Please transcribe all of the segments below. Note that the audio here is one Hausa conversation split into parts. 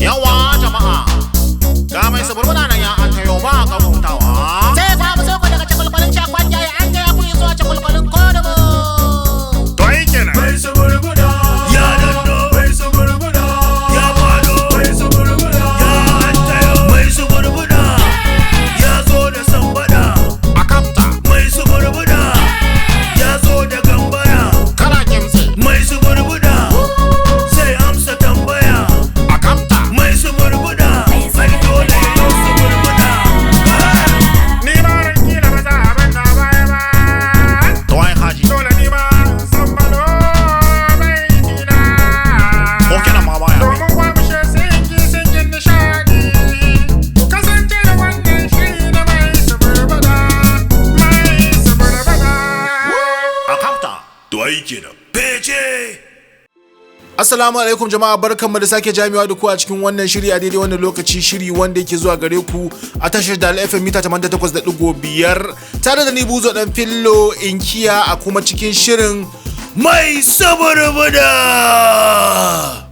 Yawa jama'a, ga mai suburbuda nan ya an tayo ba ka hutawa. Sai fa mu sauka daga cikulkulin shakwan ya an taya ku zuwa cikulkulin kodumo. To yi kenan. Mai suburbuda ya danno, mai suburbuda ya fado, mai suburbuda ya an tayo, mai suburbuda ya zo da sambada A kafta, mai suburbuda ya zo da gambara, kana kimtsi. mai suburbuda sai amsa tambaya, A kafta, mai suburbuda ai dole ya suburbuda. ni ma ran kila ba za a banna baya ba. To ai haji, dole ni ma san balo bai kina. Ko kenan ma baya bai. Domin kwamishe singin nishadi. Kasance da wannan shiri na mai suburbuda. Mai suburbuda. A kafta. To ai kenan. Fece. Assalamu alaikum jama'a, barkanmu da sake jami'a da ku a cikin wannan shiri a daidai wannan lokaci, shiri wanda yake zuwa gare ku a tashar da FM mita 88.5 tare da ni Buzo dan Fillo Inkiya a kuma cikin shirin Mai suburbuda.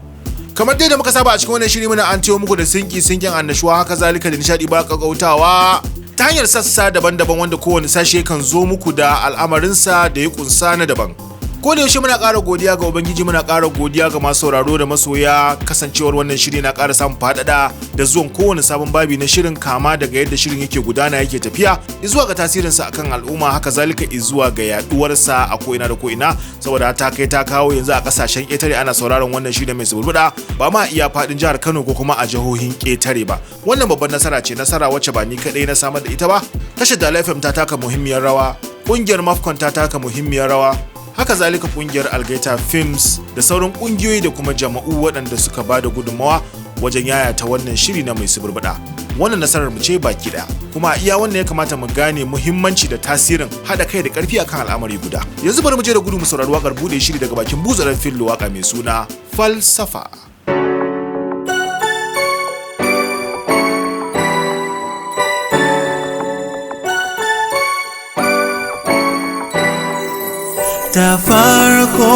kamar dai da muka saba a cikin wannan shiri muna an tayo muku da sinkin annashuwa, haka zalika da nishadi ba kakautawa ta hanyar sassa daban-daban wanda kowane sashe kan zo muku da al'amarinsa da ya kunsa na daban. Ko da yaushe muna ƙara godiya ga Ubangiji, muna ƙara godiya ga masu sauraro da masoya, kasancewar wannan shiri na ƙara samun faɗaɗa da zuwan kowane sabon babi na shirin, kama daga yadda shirin yake gudana yake tafiya zuwa ga tasirinsa akan al'umma, haka zalika zuwa ga yaduwarsa a ko'ina da ko'ina, saboda ta kai ta kawo yanzu a ƙasashen ƙetare ana sauraron wannan shiri mai suburbuda ba ma iya faɗin jihar Kano ko kuma a jihohin ƙetare ba. Wannan babban nasara ce, nasara wacce ba ni kaɗai na samar da ita ba. Tashar Dala FM ta taka muhimmiyar rawa, ƙungiyar Mafcon ta taka muhimmiyar rawa, haka zalika kungiyar Algaita Films da sauran kungiyoyi da kuma jama'u waɗanda suka ba da gudunmawa wajen yayata wannan shiri na mai suburbuda. Wannan nasarar mu ce baki daya, kuma iya wannan ya kamata mu gane muhimmanci da tasirin haɗa kai da ƙarfi akan al'amari guda. Yanzu bari mu je da gudu mu saurari waƙar bude shiri daga bakin Buzo dan Fillo, waƙa mai suna Falsafa. Da farko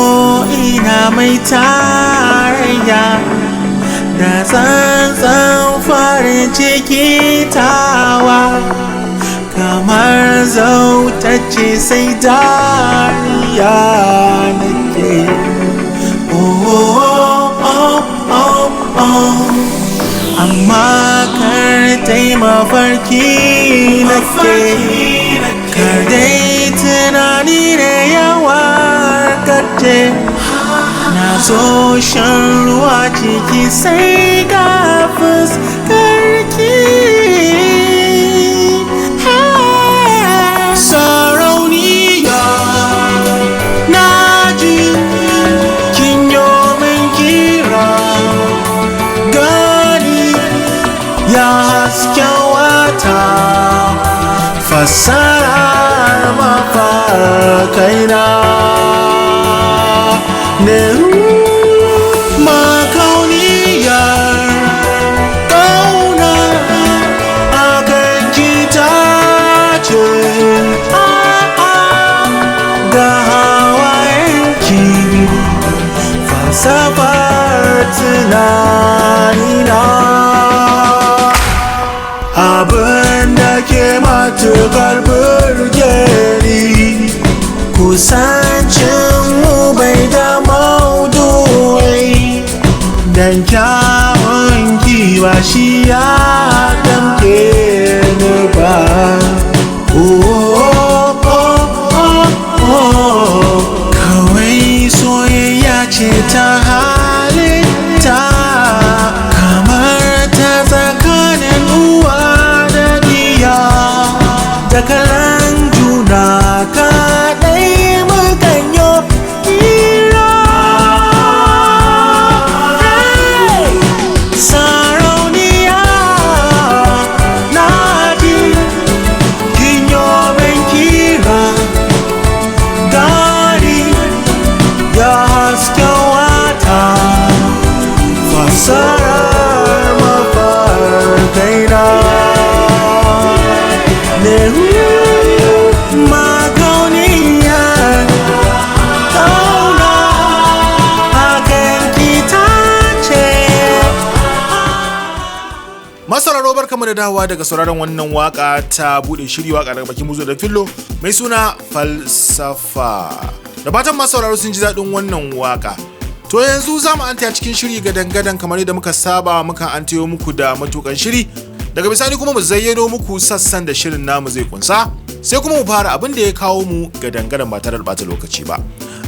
ina mai tarayya da tsantsan farin ciki tawa, kamar zautacce sai dariya nake. Amma kar dai mafarki nake, kar dai tunani da yawa kace na zo shan ruwa ciki sai ga fuskarki. Sarauniya na ji kin yo min kira, gani ya hasken wata, fasarar mafarkaina ne. Makauniyar ƙauna a kan kita ce, ga hawayenki falsafar tunanina. Abin da ke matuƙar burge ni, kusancin mu bai da maudu'i, dan kyawun ki ba shi ya damke ni ba. Kawai soyayya ce ta halitta, kamar ta tsakanin uwa da diya, da kalan juna kaɗai mukan yo hira. Sarauniya na ji kin yo min kira, gari ya hasken wata, barkanmu da dawowa daga sauraron wannan waka ta bude shiri waka daga bakin buzo da fillo mai suna falsafa. Da fatan masu sauraro sun ji daɗin wannan waka. To yanzu za mu anta cikin shiri ga dangadan kamar yadda muka saba muka antayo muku da matukan shiri. Daga bisani kuma mu zayyano muku sassan da shirin namu zai kunsa. Sai kuma mu fara abin da ya kawo mu ga dangadan ba tare da bata lokaci ba.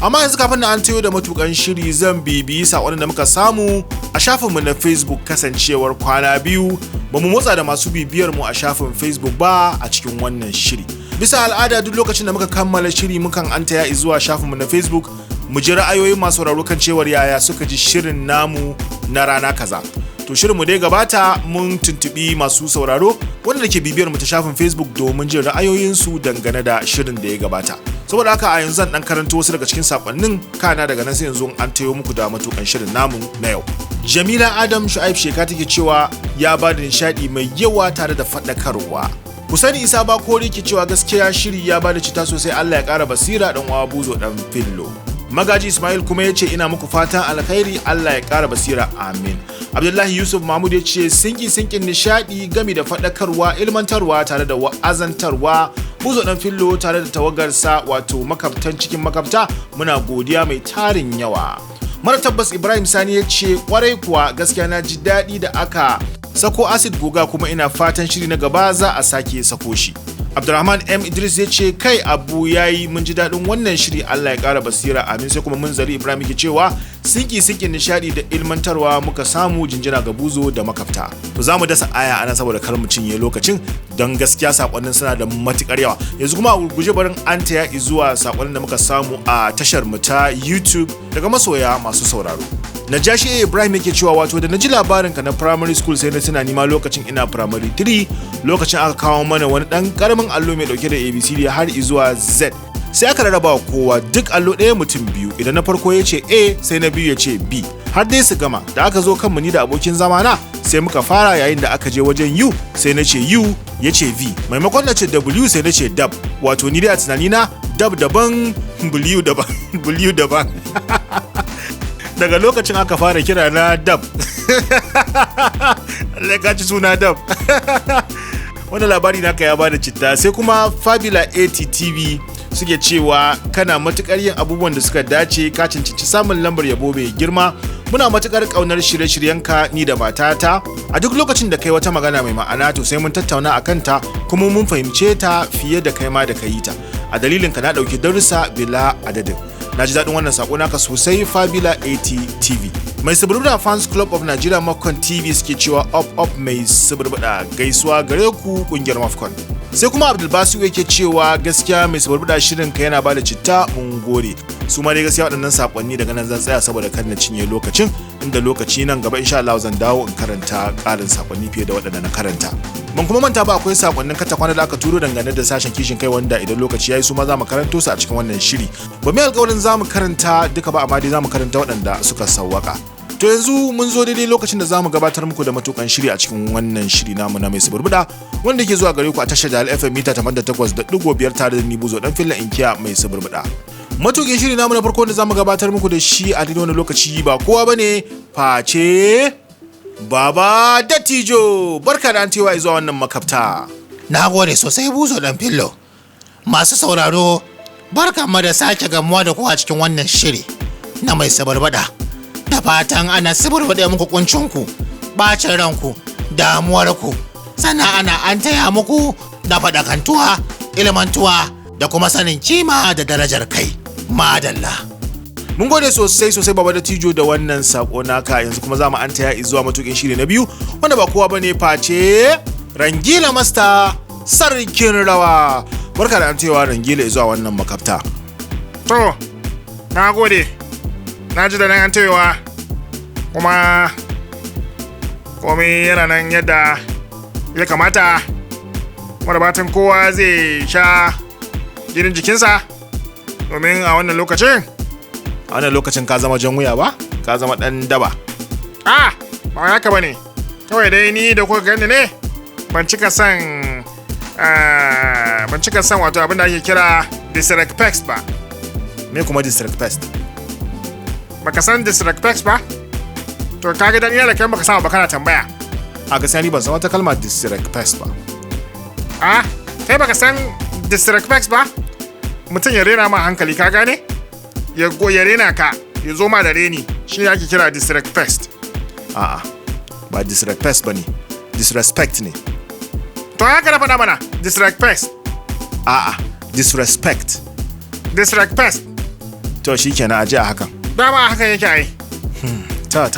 Amma yanzu kafin na antayo da matukan shiri zan bibiyi sakonin da muka samu a shafinmu na Facebook kasancewar kwana biyu ba mu motsa da masu bibiyar mu a shafin Facebook ba a cikin wannan shiri. Bisa al'ada duk lokacin da muka kammala shiri mukan antaya zuwa shafinmu na Facebook mu ji ra'ayoyin masu sauraro kan cewar yaya suka ji shirin namu na rana kaza. To shirin mu dai gabata mun tuntubi masu sauraro wanda ke bibiyar mu ta shafin Facebook domin jin ra'ayoyinsu dangane da shirin da ya gabata. Saboda haka a yanzu zan dan karanto wasu daga cikin sakonnin kana daga nan sai yanzu an tayo muku da matukan shirin namu na yau. Jamila Adam Shu'aib Sheka take cewa ya ba da nishadi mai yawa tare da fadakarwa. Kusani Isa ba kori ke cewa gaskiya shiri ya ba da cita sosai, Allah ya kara basira dan uwa buzo dan fillo. Magaji Ismail kuma ya ce ina muku fatan alkhairi, Allah ya kara basira, amin. Abdullahi Yusuf Mahmud ya ce sinkin nishadi gami da fadakarwa, ilmantarwa tare da wa'azantarwa. Buzo dan fillo tare da tawagarsa wato makabtan cikin makabta muna godiya mai tarin yawa. Mara tabbas Ibrahim Sani ya ce kwarai kuwa gaskiya na ji daɗi da aka sako acid goga kuma ina fatan shiri na gaba za a sake sako shi. Abdurrahman M Idris ya ce kai abu yayi mun ji daɗin wannan shiri, Allah ya ƙara basira, amin. Sai kuma mun zari Ibrahim yake cewa sinkin nishadi da ilmantarwa muka samu, jinjina ga buzo da makafta. To za mu dasa aya anan saboda kar mu cinye lokacin don gaskiya sakonnin suna da matukar yawa. Yanzu kuma a guje barin an taya zuwa sakonnin da muka samu a tashar mu ta YouTube daga masoya masu sauraro. Najashi Ibrahim yake cewa wato da naji labarin ka na primary school sai na tuna ni ma lokacin ina primary 3 lokacin aka kawo mana wani dan karamin allo mai dauke da ABCD har zuwa Z. Sai aka rarraba kowa duk allo ɗaya mutum biyu, idan na farko ya ce A sai na biyu ya ce B har dai su gama. Da aka zo kanmu ni da abokin zamana sai muka fara, yayin da aka je wajen U sai na ce U ya ce V, maimakon na ce W sai na ce dab, wato ni dai a tunanina dab daban W daban daga lokacin aka fara kira na dab. Allah ka ci suna dab. Wannan labari naka ya bada citta. Sai kuma Fabula ATTV suke cewa kana matukar yin abubuwan da suka dace, ka cancanci samun lambar yabo mai girma. Muna matukar kaunar shirye-shiryenka ni da matata. A duk lokacin da kai wata magana mai ma'ana to sai mun tattauna akan ta kuma mun fahimce ta fiye da kai ma da kai ta. A dalilin ka na dauki darussa bila adadin. Na ji daɗin wannan sako naka sosai Fabula ATTV. Mai suburbuda Fans Club of Nigeria Mafcon TV suke cewa up mai suburbuda, gaisuwa gare ku kungiyar Mafcon. Sai kuma Abdulbasiu yake cewa gaskiya mai suburbuda shirin ka yana bada citta, mun gode. Su ma dai gaskiya waɗannan sakonni daga nan zan tsaya saboda kan na cinye lokacin, inda lokaci nan gaba insha Allah zan dawo in karanta ƙarin sakonni fiye da waɗanda na karanta. Ban kuma manta ba akwai sakonnin katakwana da aka turo dangane da sashen kishin kai wanda idan lokaci yayi su ma za mu karanto su a cikin wannan shiri. Ba mai alƙawarin za mu karanta duka ba, amma dai za mu karanta waɗanda suka sawwaka. To yanzu mun zo daidai lokacin da za mu gabatar muku da matukan shiri a cikin wannan shiri namu na mai suburbuda wanda ke zuwa gare ku a tashar Jahal FM mita 88.5 tare da ni buzo dan fillan inkiya mai suburbuda. Matukin shiri namu na farko da za mu gabatar muku da shi a daidai wannan lokaci ba kowa bane face Baba Dattijo. Barka da antewa zuwa wannan makafta. Na gode sosai buzo dan fillo. Masu sauraro barka mu da sake gamuwa da ku a cikin wannan shiri na mai suburbuda. Da fatan ana suburbuɗe muku kuncinku, bacin ranku, damuwarku, sannan ana an taya muku da faɗakantuwa, ilmantuwa da kuma sanin kima da darajar kai. Madalla. Mun gode sosai Baba Dattijo da wannan sako naka. Yanzu kuma za mu an taya zuwa matukin shiri na biyu wanda ba kowa bane face Rangila Master sarkin rawa. Barka da an tayawa Rangila zuwa wannan makafta. To, na gode. Na ji da nan an tayewa kuma komai yana nan yadda ya kamata. Wadda batan kowa zai sha jinin jikinsa domin a wannan lokacin ka zama jan wuya ba, ka zama dan daba. Ba haka bane, kawai dai ni da kuka gani ne ban cika son wato abin da ake kira disrespect ba. Me kuma disrespect? Baka san disrespect ba? To kaga dan ina da kai baka samu ba kana tambaya. A gaskiya ni ban san wata kalma disrespect ba. Kai baka san disrespect ba? Mutum ya rena ma hankali ka gane? Ya rena ka, ya zo ma da reni, shi ne ake kira disrespect. A'a, ba disrespect bane, disrespect ne. To haka na faɗa mana, disrespect. A'a, disrespect. Disrespect. To shikenan aje a hakan. Dama hakan yake ai. Ta.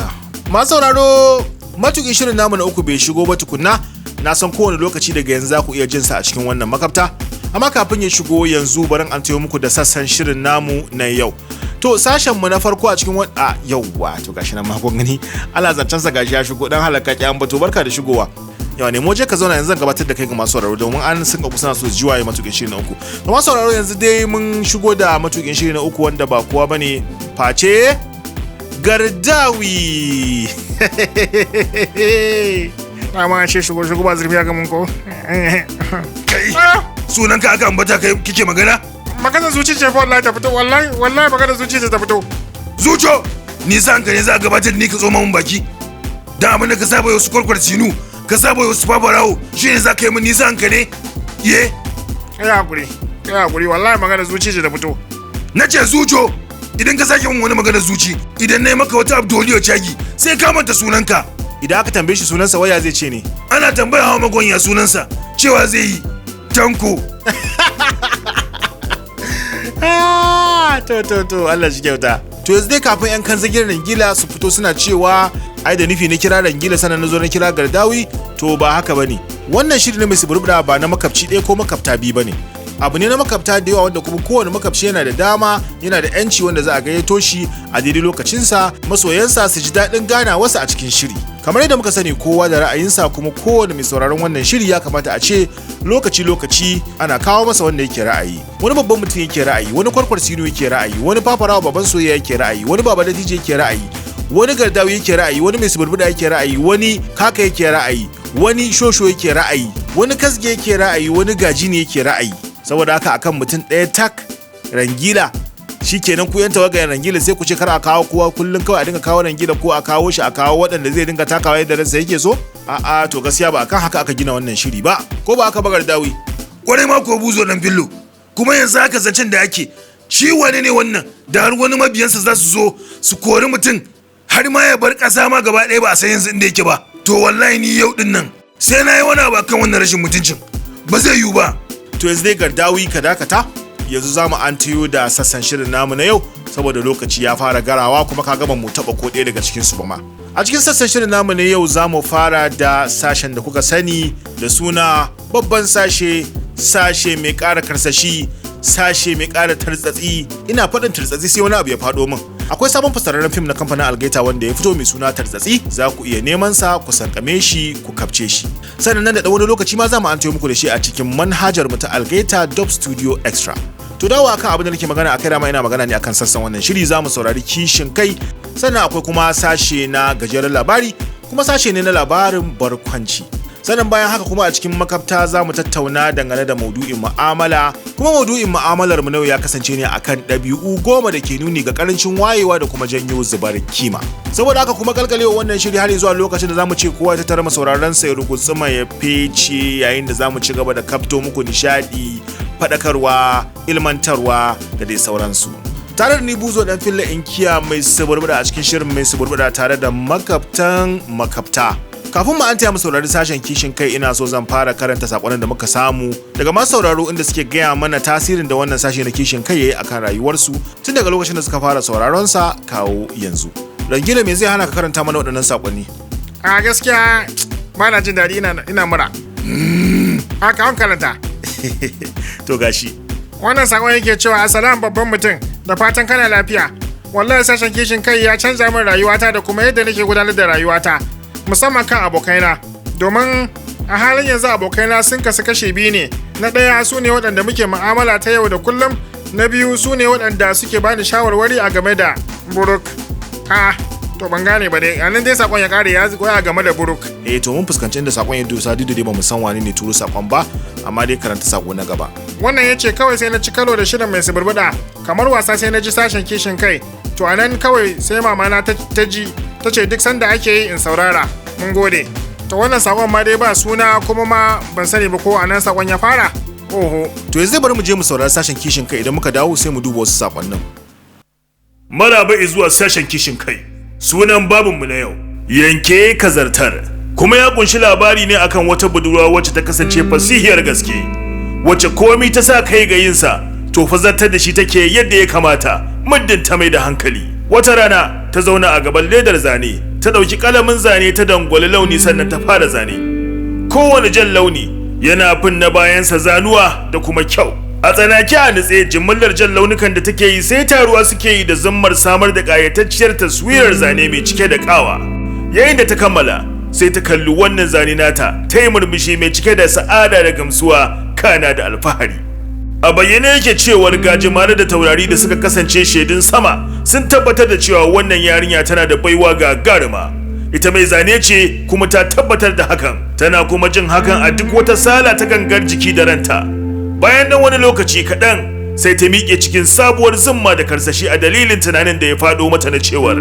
Masu sauraro, matuƙin shirin namu na uku bai shigo ba tukunna. Na san kowane lokaci daga yanzu za ku iya jinsa a cikin wannan makafta. Amma kafin ya shigo yanzu barin an tayo muku da sassan shirin namu na yau. To sashen mu na farko a cikin yauwa to gashi nan makon gani Allah zancen sa gashi ya shigo dan halaka kyan bato barka da shigowa. Yawa ne moje ka zauna yanzu zan gabatar da kai ga masu sauraro domin an sun ga kusa so jiwaye matuƙin shirin na uku. To masu sauraro yanzu dai mun shigo da matuƙin shirin na uku wanda ba kowa bane face Gardawi. Dama shi shigo ba zurfi ga mun ko. Kai, sunan ka aka ambata kai kike magana? Maganar zuci ce fa wallahi ta fito wallahi maganar zuci ce ta fito. Zuco, ni san ka ne za a gabatar da ni ka tsoma mun baki. Dan abin da ka saba yau su kwarkwar sinu, ka saba yau su babarawo, shi ne za ka yi mun nisan ka ne? Ye? Kai hakuri wallahi maganar zuci ce ta fito. Na ce Zuco, idan ka sake mun wani maganar zuci, idan na yi maka wata abdoliyo cagi, sai ka manta sunanka. Idan aka tambaye shi sunansa waya zai ce ne. Ana tambaya hawa magonya sunansa, cewa zai yi Tanko. To Allah shi kyauta. To yanzu dai kafin yan kan zagin rangila su fito suna cewa ai da nufi na kira rangila sanan nazo na kira Gardawi, to ba haka bane. Wannan shiri ne mai suburbuda ba na makabci ɗaya ko makabta biyu bane. Abu ne na makabta da yawa wanda kuma kowane makabci yana da dama, yana da yanci wanda za a gayyato shi a daidai lokacinsa, masoyansa su ji daɗin gana wasu a cikin shiri. Kamar yadda muka sani kowa da ra'ayinsa kuma kowane mai sauraron wannan shiri ya kamata a ce lokaci ana kawo masa wanda yake ra'ayi. Wani babban mutum yake ra'ayi, wani kwarkwar sino yake ra'ayi, wani fafarawa baban soyayya yake ra'ayi, wani baba da DJ yake ra'ayi, wani Gardawi yake ra'ayi, wani mai suburbuda yake ra'ayi, wani kaka yake ra'ayi, wani shosho yake ra'ayi, wani kasge yake ra'ayi, wani gaji ne yake ra'ayi. Saboda haka akan mutum ɗaya tak rangila shikenan ku yan tawagar rangila sai ku ce kar a kawo kowa kullun kawai a dinga kawo rangila ko a kawo shi a kawo waɗanda zai dinga takawa yadda ransa yake so? A'a to gaskiya ba akan haka aka gina wannan shiri ba, ko ba aka bagar dawi? Kwarai ma ko buzo dan fillo, kuma yanzu haka zancen da ake shi wane ne wannan da har wani mabiyansa za su zo su kori mutum har ma ya bar ƙasa ma gaba ɗaya ba a san yanzu inda yake ba. To wallahi ni yau din nan sai na yi wani abu akan wannan rashin mutuncin, ba zai yiwu ba. To yanzu dai Gardawi ka dakata, yanzu za mu an tiyo da sassan shirin namu na yau saboda lokaci ya fara garawa kuma ka gama mu taba ko ɗaya daga cikin su ba ma. A cikin sassan shirin namu na yau za mu fara da sashen da kuka sani da suna babban sashe mai ƙara karsashi, sashe mai ƙara tartsatsi. Ina faɗin tartsatsi sai wani abu ya faɗo min. Akwai sabon fasararren fim na kamfanin Algaita wanda ya fito mai suna Tartsatsi, za ku iya neman sa ku sankame shi ku kapce shi. Sannan nan da wani lokaci ma za mu an muku da shi a cikin manhajar mu ta Algaita Dub Studio Extra. To dawo akan abin da nake magana akai dama ina magana ne akan sassan wannan shiri, za mu saurari kishin kai, sannan akwai kuma sashe na gajeren labari, kuma sashe ne na labarin barkwanci. Sannan bayan haka kuma a cikin makafta za mu tattauna dangane da maudu'in mu'amala, kuma maudu'in mu'amalar mu na yau ya kasance ne akan ɗabi'u 10 da ke nuni ga karancin wayewa da kuma janyo zubar kima. Saboda haka kuma kalkalewa wannan shiri har zuwa lokacin da zamu ce kowa ta tara masauraran sa ya rugutsuma ya fece, yayin da zamu ci gaba da kafto muku nishadi, fadakarwa, ilmantarwa da dai sauransu. Tare da ni buzo dan filla inkiya mai suburbuda a cikin shirin mai suburbuda tare da makaftan makafta. Kafin mu an taya mu saurari sashen kishin kai, ina so zan fara karanta sakonnin da muka samu daga masu sauraro inda suke gaya mana tasirin da wannan sashe na kishin kai yayi akan rayuwarsu tun daga lokacin da suka fara sauraron sa kawo yanzu. Rangila me zai hana ka karanta mana waɗannan sakonni? A gaskiya ba na jin daɗi ina mura. A kawon karanta. To gashi. Wannan sakon yake cewa assalamu babban mutum, da fatan kana lafiya. Wallahi sashen kishin kai ya canza min rayuwata da kuma yadda nake gudanar da rayuwata, musamman kan abokaina, domin a halin yanzu abokaina sun kasu kashe biyu ne. Na ɗaya su ne waɗanda muke mu'amala ta yau da kullum, na biyu su ne waɗanda suke bani shawarwari a game da buruk. To ban gane ba dai, anan dai sakon ya kare ya goya game da buruk. To mun fuskanci inda sakon ya dosa, duk da dai ba mu san wani ne turo sakon ba, amma dai karanta sako na gaba. Wannan yace kawai sai na ci kalo da shirin mai suburbuda, kamar wasa sai na ji sashen kishin kai. To anan kawai sai mama na ta ji ta ce duk sanda ake yi in saurara. Mun gode. To wannan sakon ma dai ba suna kuma ma ban sani ba ko anan sakon ya fara. Oho. To yanzu bari mu je mu saurari sashen kishin kai idan muka dawo sai mu duba wasu sakonnin. Maraba zuwa sashen kishin kai. Sunan babinmu na yau, yanke kazartar. Kuma ya kunshi labari ne akan wata budurwa wacce ta kasance fasihiyar gaske, wacce komi ta sa kai ga yinsa, to fa zartar da shi take yadda ya kamata, muddin ta mai da hankali. Wata rana ta zauna a gaban ledar zane, ta ɗauki ƙalamin zane ta dangwali launi sannan ta fara zane. Kowane jan launi yana fin na bayansa zanuwa da kuma kyau. A tsanaki a nutse jimillar jan launukan da take yi sai taruwa suke yi da zammar samar da ƙayatacciyar taswirar zane mai cike da ƙawa. Yayin da ta kammala sai ta kalli wannan zane nata ta yi murmushi mai cike da sa'ada da gamsuwa kana da alfahari. A bayyane yake cewar gajimare da taurari da suka kasance shaidun sama sun tabbatar da cewa wannan yarinya tana da baiwa gagaruma. Ita mai zane ce kuma ta tabbatar da hakan, tana kuma jin hakan a duk wata sala ta gangar jiki da ranta. Bayan nan wani lokaci kaɗan sai ta miƙe cikin sabuwar zumma da karsashi a dalilin tunanin da ya faɗo mata na cewar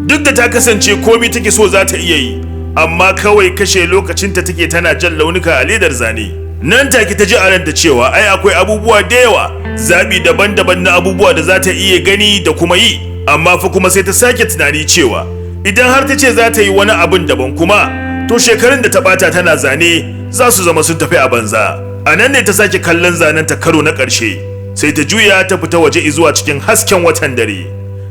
duk da ta kasance komi take so za ta iya yi, amma kawai kashe lokacinta take tana jan launuka a ledar zane. Nan take ta ji a ranta cewa ai akwai abubuwa da yawa, zaɓi daban-daban na abubuwa da za ta iya gani da kuma yi, amma fa kuma sai ta sake tunani cewa idan har ta ce za ta yi wani abin daban kuma to shekarun da ta ɓata tana zane za su zama sun tafi a banza. A nan ne ta sake kallon zanen ta karo na ƙarshe, sai ta juya ta fita waje zuwa cikin hasken watan dare.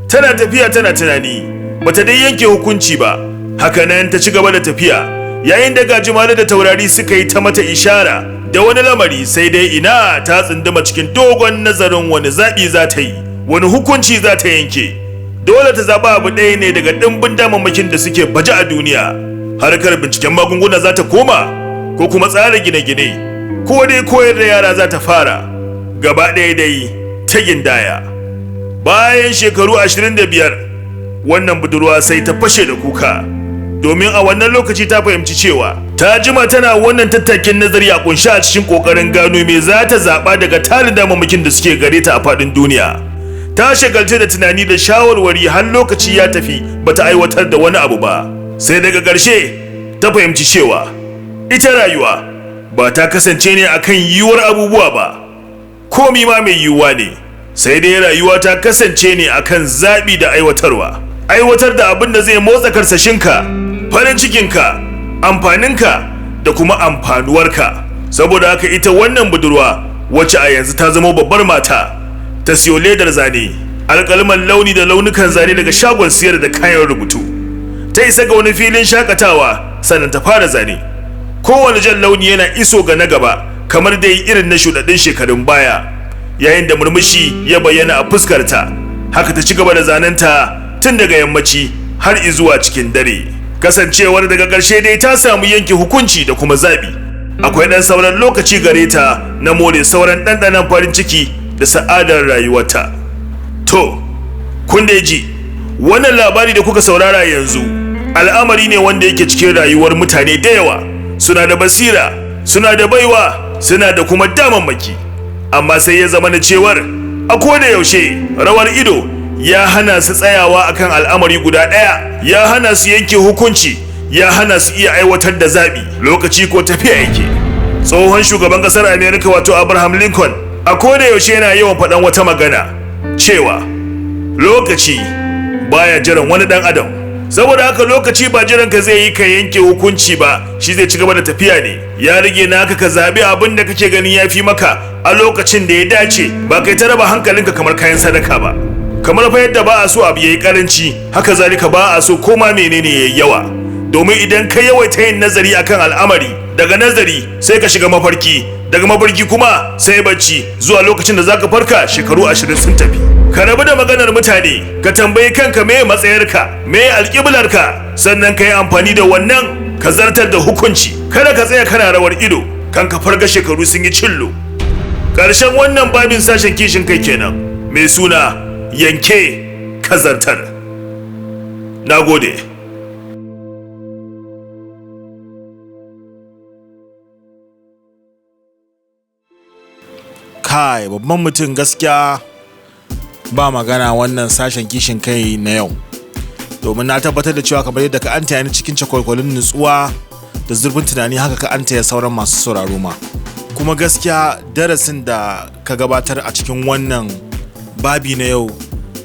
Tana tafiya tana tunani, bata dai yanke hukunci ba, haka nan ta ci gaba da tafiya, yayin da gajimare da taurari suka yi ta mata ishara da wani lamari, sai dai ina ta tsunduma cikin dogon nazarin wani zaɓi za ta yi, wani hukunci za ta yanke. Dole ta zaɓa abu ɗaya ne daga ɗimbin damammakin da suke baje a duniya. Harkar binciken magunguna za ta koma, ko kuma tsara gine-gine, ko dai koyar da yara za ta fara. Gaba ɗaya dai ta gindaya. Bayan shekaru 25 wannan budurwa sai ta fashe da kuka, domin a wannan lokaci ta fahimci cewa ta jima tana wannan tattakin nazari a kunshi a cikin kokarin gano me za ta zaɓa daga tarin damammakin da suke gare ta a faɗin duniya. Ta shagalce da tunani da shawarwari har lokaci ya tafi bata aiwatar da wani abu ba, sai daga ƙarshe ta fahimci cewa ita rayuwa ba ta kasance ne akan yiwuwar abubuwa ba, komi ma mai yiwuwa ne, sai dai rayuwa ta kasance ne akan zaɓi da aiwatarwa. Aiwatar da abin da zai motsa karsashinka, farin cikinka, amfaninka da kuma amfanuwarka. Saboda haka ita wannan budurwa wacce a yanzu ta zama babbar mata, ta siyo ledar zane, alƙalman launi da launukan zane daga shagon siyar da kayan rubutu. Ta isa ga wani filin shakatawa sannan ta fara zane. Kowane jan launi yana iso ga na gaba kamar dai irin na shuɗaɗɗun shekarun baya. Yayin da murmushi ya bayyana a fuskarta, haka ta ci gaba da zanenta tun daga yammaci har izuwa cikin dare. Kasancewar daga ƙarshe dai ta samu yanke hukunci da kuma zaɓi. Akwai ɗan sauran lokaci gare ta na more sauran ɗanɗanon farin ciki da sa'adar rayuwarta. To, kun da ji, wannan labari da kuka saurara yanzu al'amari ne wanda yake cikin rayuwar mutane da yawa. Suna da basira, suna da baiwa, suna da kuma damammaki. Amma sai ya zama na cewar a koda yaushe rawar ido ya hana su tsayawa akan al'amari guda ɗaya, ya hana su yanke hukunci, ya hana su iya aiwatar da zaɓi. Lokaci ko tafiya yake. Tsohon shugaban ƙasar Amerika wato Abraham Lincoln a koda yaushe yana yawan faɗan wata magana cewa lokaci baya jiran wani ɗan adam. Saboda haka lokaci ba jiran ka zai yi ka yanke hukunci ba, shi zai ci gaba da tafiya ne. Ya rage naka ka zaɓi abin da kake ganin ya fi maka a lokacin da ya dace, ba kai ta raba hankalinka kamar kayan sadaka ba. Kamar fa yadda ba a so abu yayi karanci, haka zalika ba a so koma menene yayi yawa. Domin idan ka yawaita yin nazari akan al'amari, daga nazari sai ka shiga mafarki, daga mafarki kuma sai bacci, zuwa lokacin da zaka farka shekaru 20 sun tafi. Ka rabu da maganar mutane, ka tambayi kanka me matsayarka, me alƙiblarka, sannan ka yi amfani da wannan ka zartar da hukunci. Kada ka tsaya kana rawar ido, kan ka farga shekaru sun yi cillo. Ƙarshen wannan babin sashen kishin kai kenan, mai suna yanke kazartar. Na gode. Kai, babban mutum gaskiya ba magana wannan sashen kishin kai na yau. Domin na tabbatar da cewa kamar yadda ka an tayani cikin cakwalkwalin nutsuwa da zurfin tunani haka ka anta ya sauran masu sauraro ma. Kuma gaskiya darasin da ka gabatar a cikin wannan babi na yau,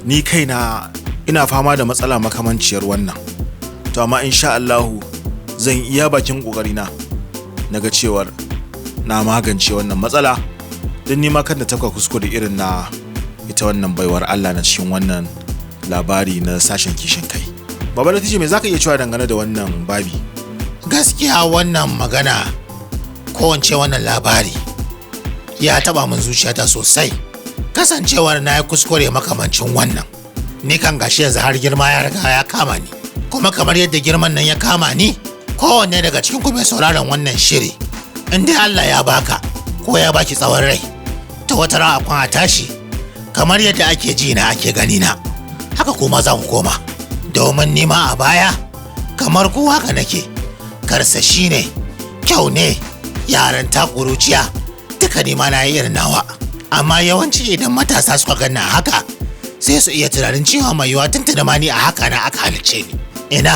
ni kaina ina fama da matsala makamanciyar wannan. To amma insha Allahu zan iya bakin kokarina naga cewar na magance wannan matsala don nima kan da taka kuskure irin na ita wannan baiwar Allah na cikin wannan labari na sashen kishin kai. Baba Latije, me zaka iya cewa dangane da wannan babi? Gaskiya wannan magana ko wance wannan labari ya taba min zuciyata sosai, kasancewar na yi kuskure makamancin wannan. Ni kan gashi yanzu har girma ya riga ya kama ni, kuma kamar yadda girman nan ya kama ni, kowanne daga cikin ku mai sauraron wannan shiri, in dai Allah ya baka ko ya baki tsawon rai, ta wata ran a tashi kamar yadda ake ji na ake gani na, haka kuma za ku koma. Domin nima a baya kamar ku haka nake, karsashi ne, kyau ne, yaran takuruciya duka nima na yi irin nawa. Amma yawanci idan matasa suka ganna haka sai su iya tunanin cewa mai yiwa tuntuna ma ni a haka na aka halicce ni. Ina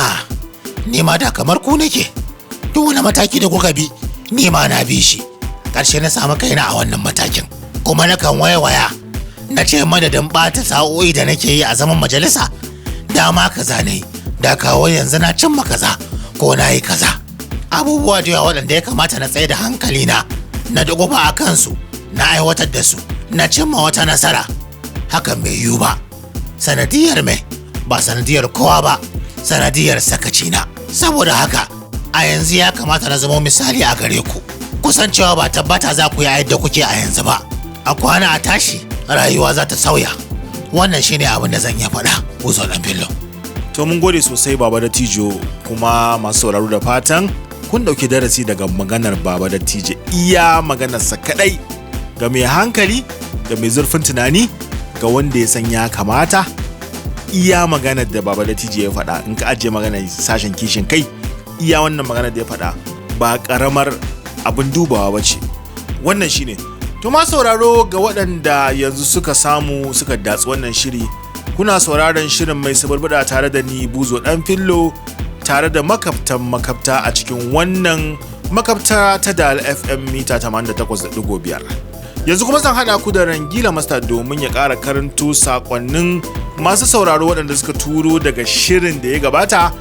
nima da kamar ku nake, duk wani mataki da kuka bi nima na bi shi, ƙarshe na samu kaina a wannan matakin. Kuma nakan waya na ce madadin ɓata sa'o'i da nake yi a zaman majalisa, dama kaza ne, da kawo yanzu na cimma kaza ko na yi kaza. Abubuwa da yawa waɗanda ya kamata na tsaye da hankali na dugufa a kansu, na aiwatar da su, na cimma wata nasara. Hakan bai yiwu ba, sanadiyar mai ba sanadiyar kowa ba, sanadiyar sakaci na. Saboda haka a yanzu ya kamata na zama misali a gare ku, kusancewa ba tabbata za ku yi yadda kuke a yanzu ba. A kwana a tashi rayuwa za ta sauya. Wannan shine abin da zan iya faɗa, Buzo Dan Fillo. To mun gode sosai Baba Dattijo, kuma masu sauraro da fatan kun dauki darasi daga maganar Baba Dattijo, iya maganarsa kadai, ga mai hankali, ga mai zurfin tunani, ga wanda ya san ya kamata. Iya maganar da Baba Dattijo ya faɗa, in ka ajiye maganar sashen kishin kai, iya wannan maganar da ya faɗa ba karamar abin dubawa bace. Wannan shine. To ma sauraro, ga waɗanda yanzu suka samu suka datsi wannan shiri, kuna sauraron shirin mai suburbuda tare da ni Buzo Dan Fillo, tare da makafta a cikin wannan makafta ta Dal FM mita 88.5. Yanzu kuma zan haɗa ku da Rangila Master domin ya ƙara karanto sakonnin masu sauraro waɗanda suka turo daga shirin da ya gabata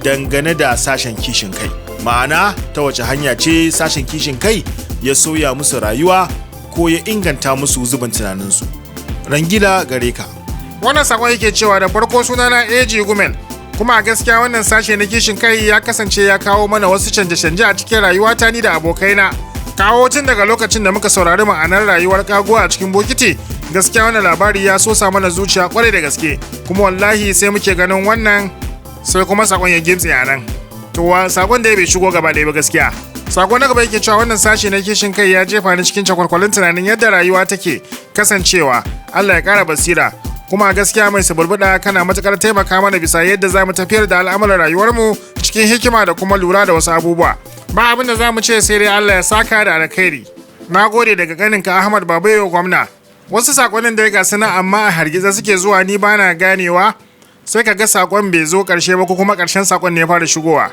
dangane da sashen kishin kai. Ma'ana ta wace hanya ce sashen kishin kai ya soya musu rayuwa ko ya inganta musu zubin tunaninsu. Rangila, gare ka. Wannan sakon yake cewa da farko sunana AG Gumel, kuma a gaskiya wannan sashe na kishin kai ya kasance ya kawo mana wasu canje-canje a cikin rayuwata ni da abokaina. Kawo tun daga lokacin da muka saurari ma'anar rayuwar kaguwa a cikin bokiti, gaskiya wannan labari ya sosa mana zuciya kwarai da gaske, kuma wallahi sai muke ganin wannan, sai kuma sakon ya gimtse a nan. To sakon da ya bai shigo gaba ɗaya ba gaskiya. Sako na gaba yake cewa wannan sashe na kishin kai ya jefa ni cikin cakwarkwalin tunanin yadda rayuwa take kasancewa. Allah ya kara basira. Kuma gaskiya mai suburbuda kana matukar taimaka mana bisa yadda za mu tafiyar da al'amuran rayuwarmu cikin hikima da kuma lura da wasu abubuwa. Ba abin da za mu ce sai dai Allah ya saka da alkhairi. Na gode daga ganinka Ahmad Babayo gwamna. Wasu sakonnin da ya gasu na amma a hargitsa suke zuwa ni bana ganewa, sai ka ga sakon bai zo karshe ba ko kuma karshen sakon ne ya fara shigowa.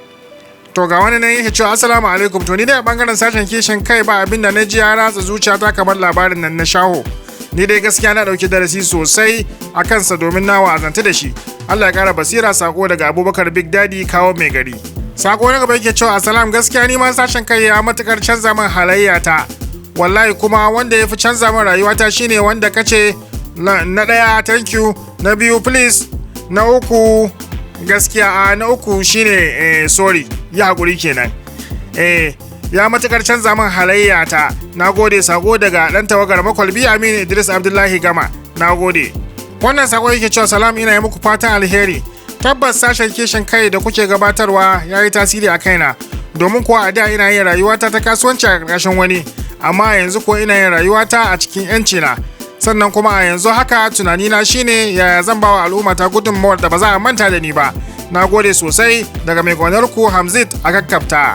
To ga wani nan yake cewa assalamu alaikum, to ni dai a bangaren sashen kishin kai ba abin da na ji ya ratsa zuciyata kamar labarin nan na shaho. Ni dai gaskiya na dauki darasi sosai a kansa domin na wa'azanta da shi. Allah ya kara basira. Sako daga Abubakar Big Daddy kawo mai gari. Sako na gaba yake cewa assalam, gaskiya ni ma sashen kai ya matukar canza min halayyata. Wallahi kuma wanda ya fi canza min rayuwata shine wanda kace na daya thank you, na biyu please, na uku gaskiya na uku shine sorry, ya hakuri kenan. Ya matukar canza min halayyata. Nagode. Sako daga dan tawagar makwalbi Aminu Idris Abdullahi Gama. Nagode. Wannan sako yake cewa salam, ina yi muku fatan alheri. Tabbas sashen kishin kai da kuke gabatarwa ya yi tasiri a kaina, domin kuwa a da ina yin rayuwata ta kasuwanci a ƙarƙashin wani, amma yanzu ko ina yin rayuwata a cikin 'yanci na. Sannan kuma a yanzu haka tunanina shine yaya zan bawa al'umma ta gudunmawar da ba za a manta da ni ba. Nagode sosai daga mai gonar ku Hamzit a kakkafta.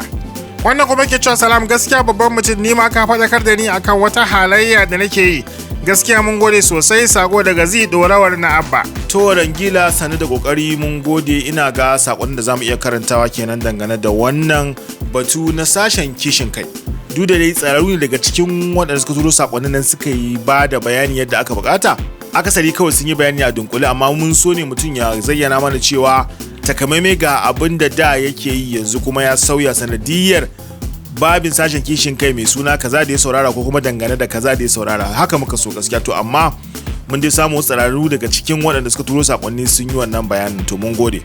Wannan kuma ke cewa salam, gaskiya babban mutum ni ma ka faɗakar da ni akan wata halayya da nake yi. Gaskiya mun gode sosai. Sako daga Zi Dorawar na Abba. To Rangila sani da kokari mun gode, ina ga sakonnin da zamu iya karantawa kenan dangane da wannan batu na sashen kishin kai. Duk da dai tsararru ne daga cikin waɗanda suka turo sakonnin nan suka yi ba da bayani yadda aka bukata. Akasari kawai sun yi bayani a dunkule, amma mun so ne mutum ya zayyana mana cewa takamaimai ga abin da yake yi yanzu kuma ya sauya sanadiyar babin sashen kishin kai mai suna kaza da ya saurara ko kuma dangane da kaza da ya saurara. Haka muka so gaskiya, to amma mun dai samu tsararru daga cikin waɗanda suka turo sakonni sun yi wannan bayanin, to mun gode.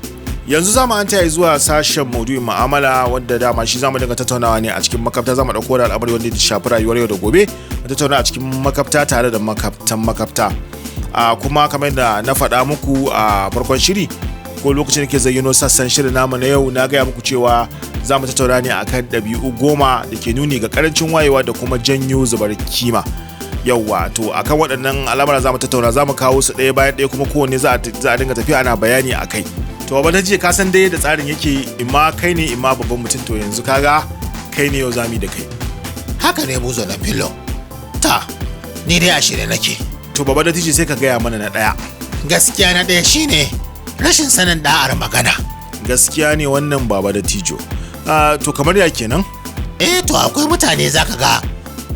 Yanzu zamu an taya zuwa sashen maudu'in mu'amala wanda dama shi zamu dinga tattaunawa ne a cikin makafta. Zamu dauko da al'amari wanda ya shafi rayuwar yau da gobe, mu tattauna a cikin makafta tare da makaftan makafta. Kuma kamar da na faɗa muku a farkon shiri ko lokacin da ke zayyano sassan shirin namu na yau, na gaya muku cewa za mu tattauna ne akan ɗabi'u 10 da ke nuni ga karancin wayewa da kuma janyo zubar kima. Yawwa, to akan waɗannan al'amura za mu tattauna, za mu kawo su ɗaya bayan ɗaya kuma kowanne za a dinga tafiya ana bayani a kai. To ba ta ce ka san dai da tsarin yake, imma kai ne imma babban mutum, to yanzu kaga kai ne yau zami da kai. Haka ne buzo na fillo. Ta, ni dai a shirye nake. To baba da tije sai ka gaya mana na ɗaya. Gaskiya na ɗaya shine rashin sanin da'ar magana. Gaskiya ne wannan baba da tijo. To kamar ya kenan? To akwai mutane zaka ga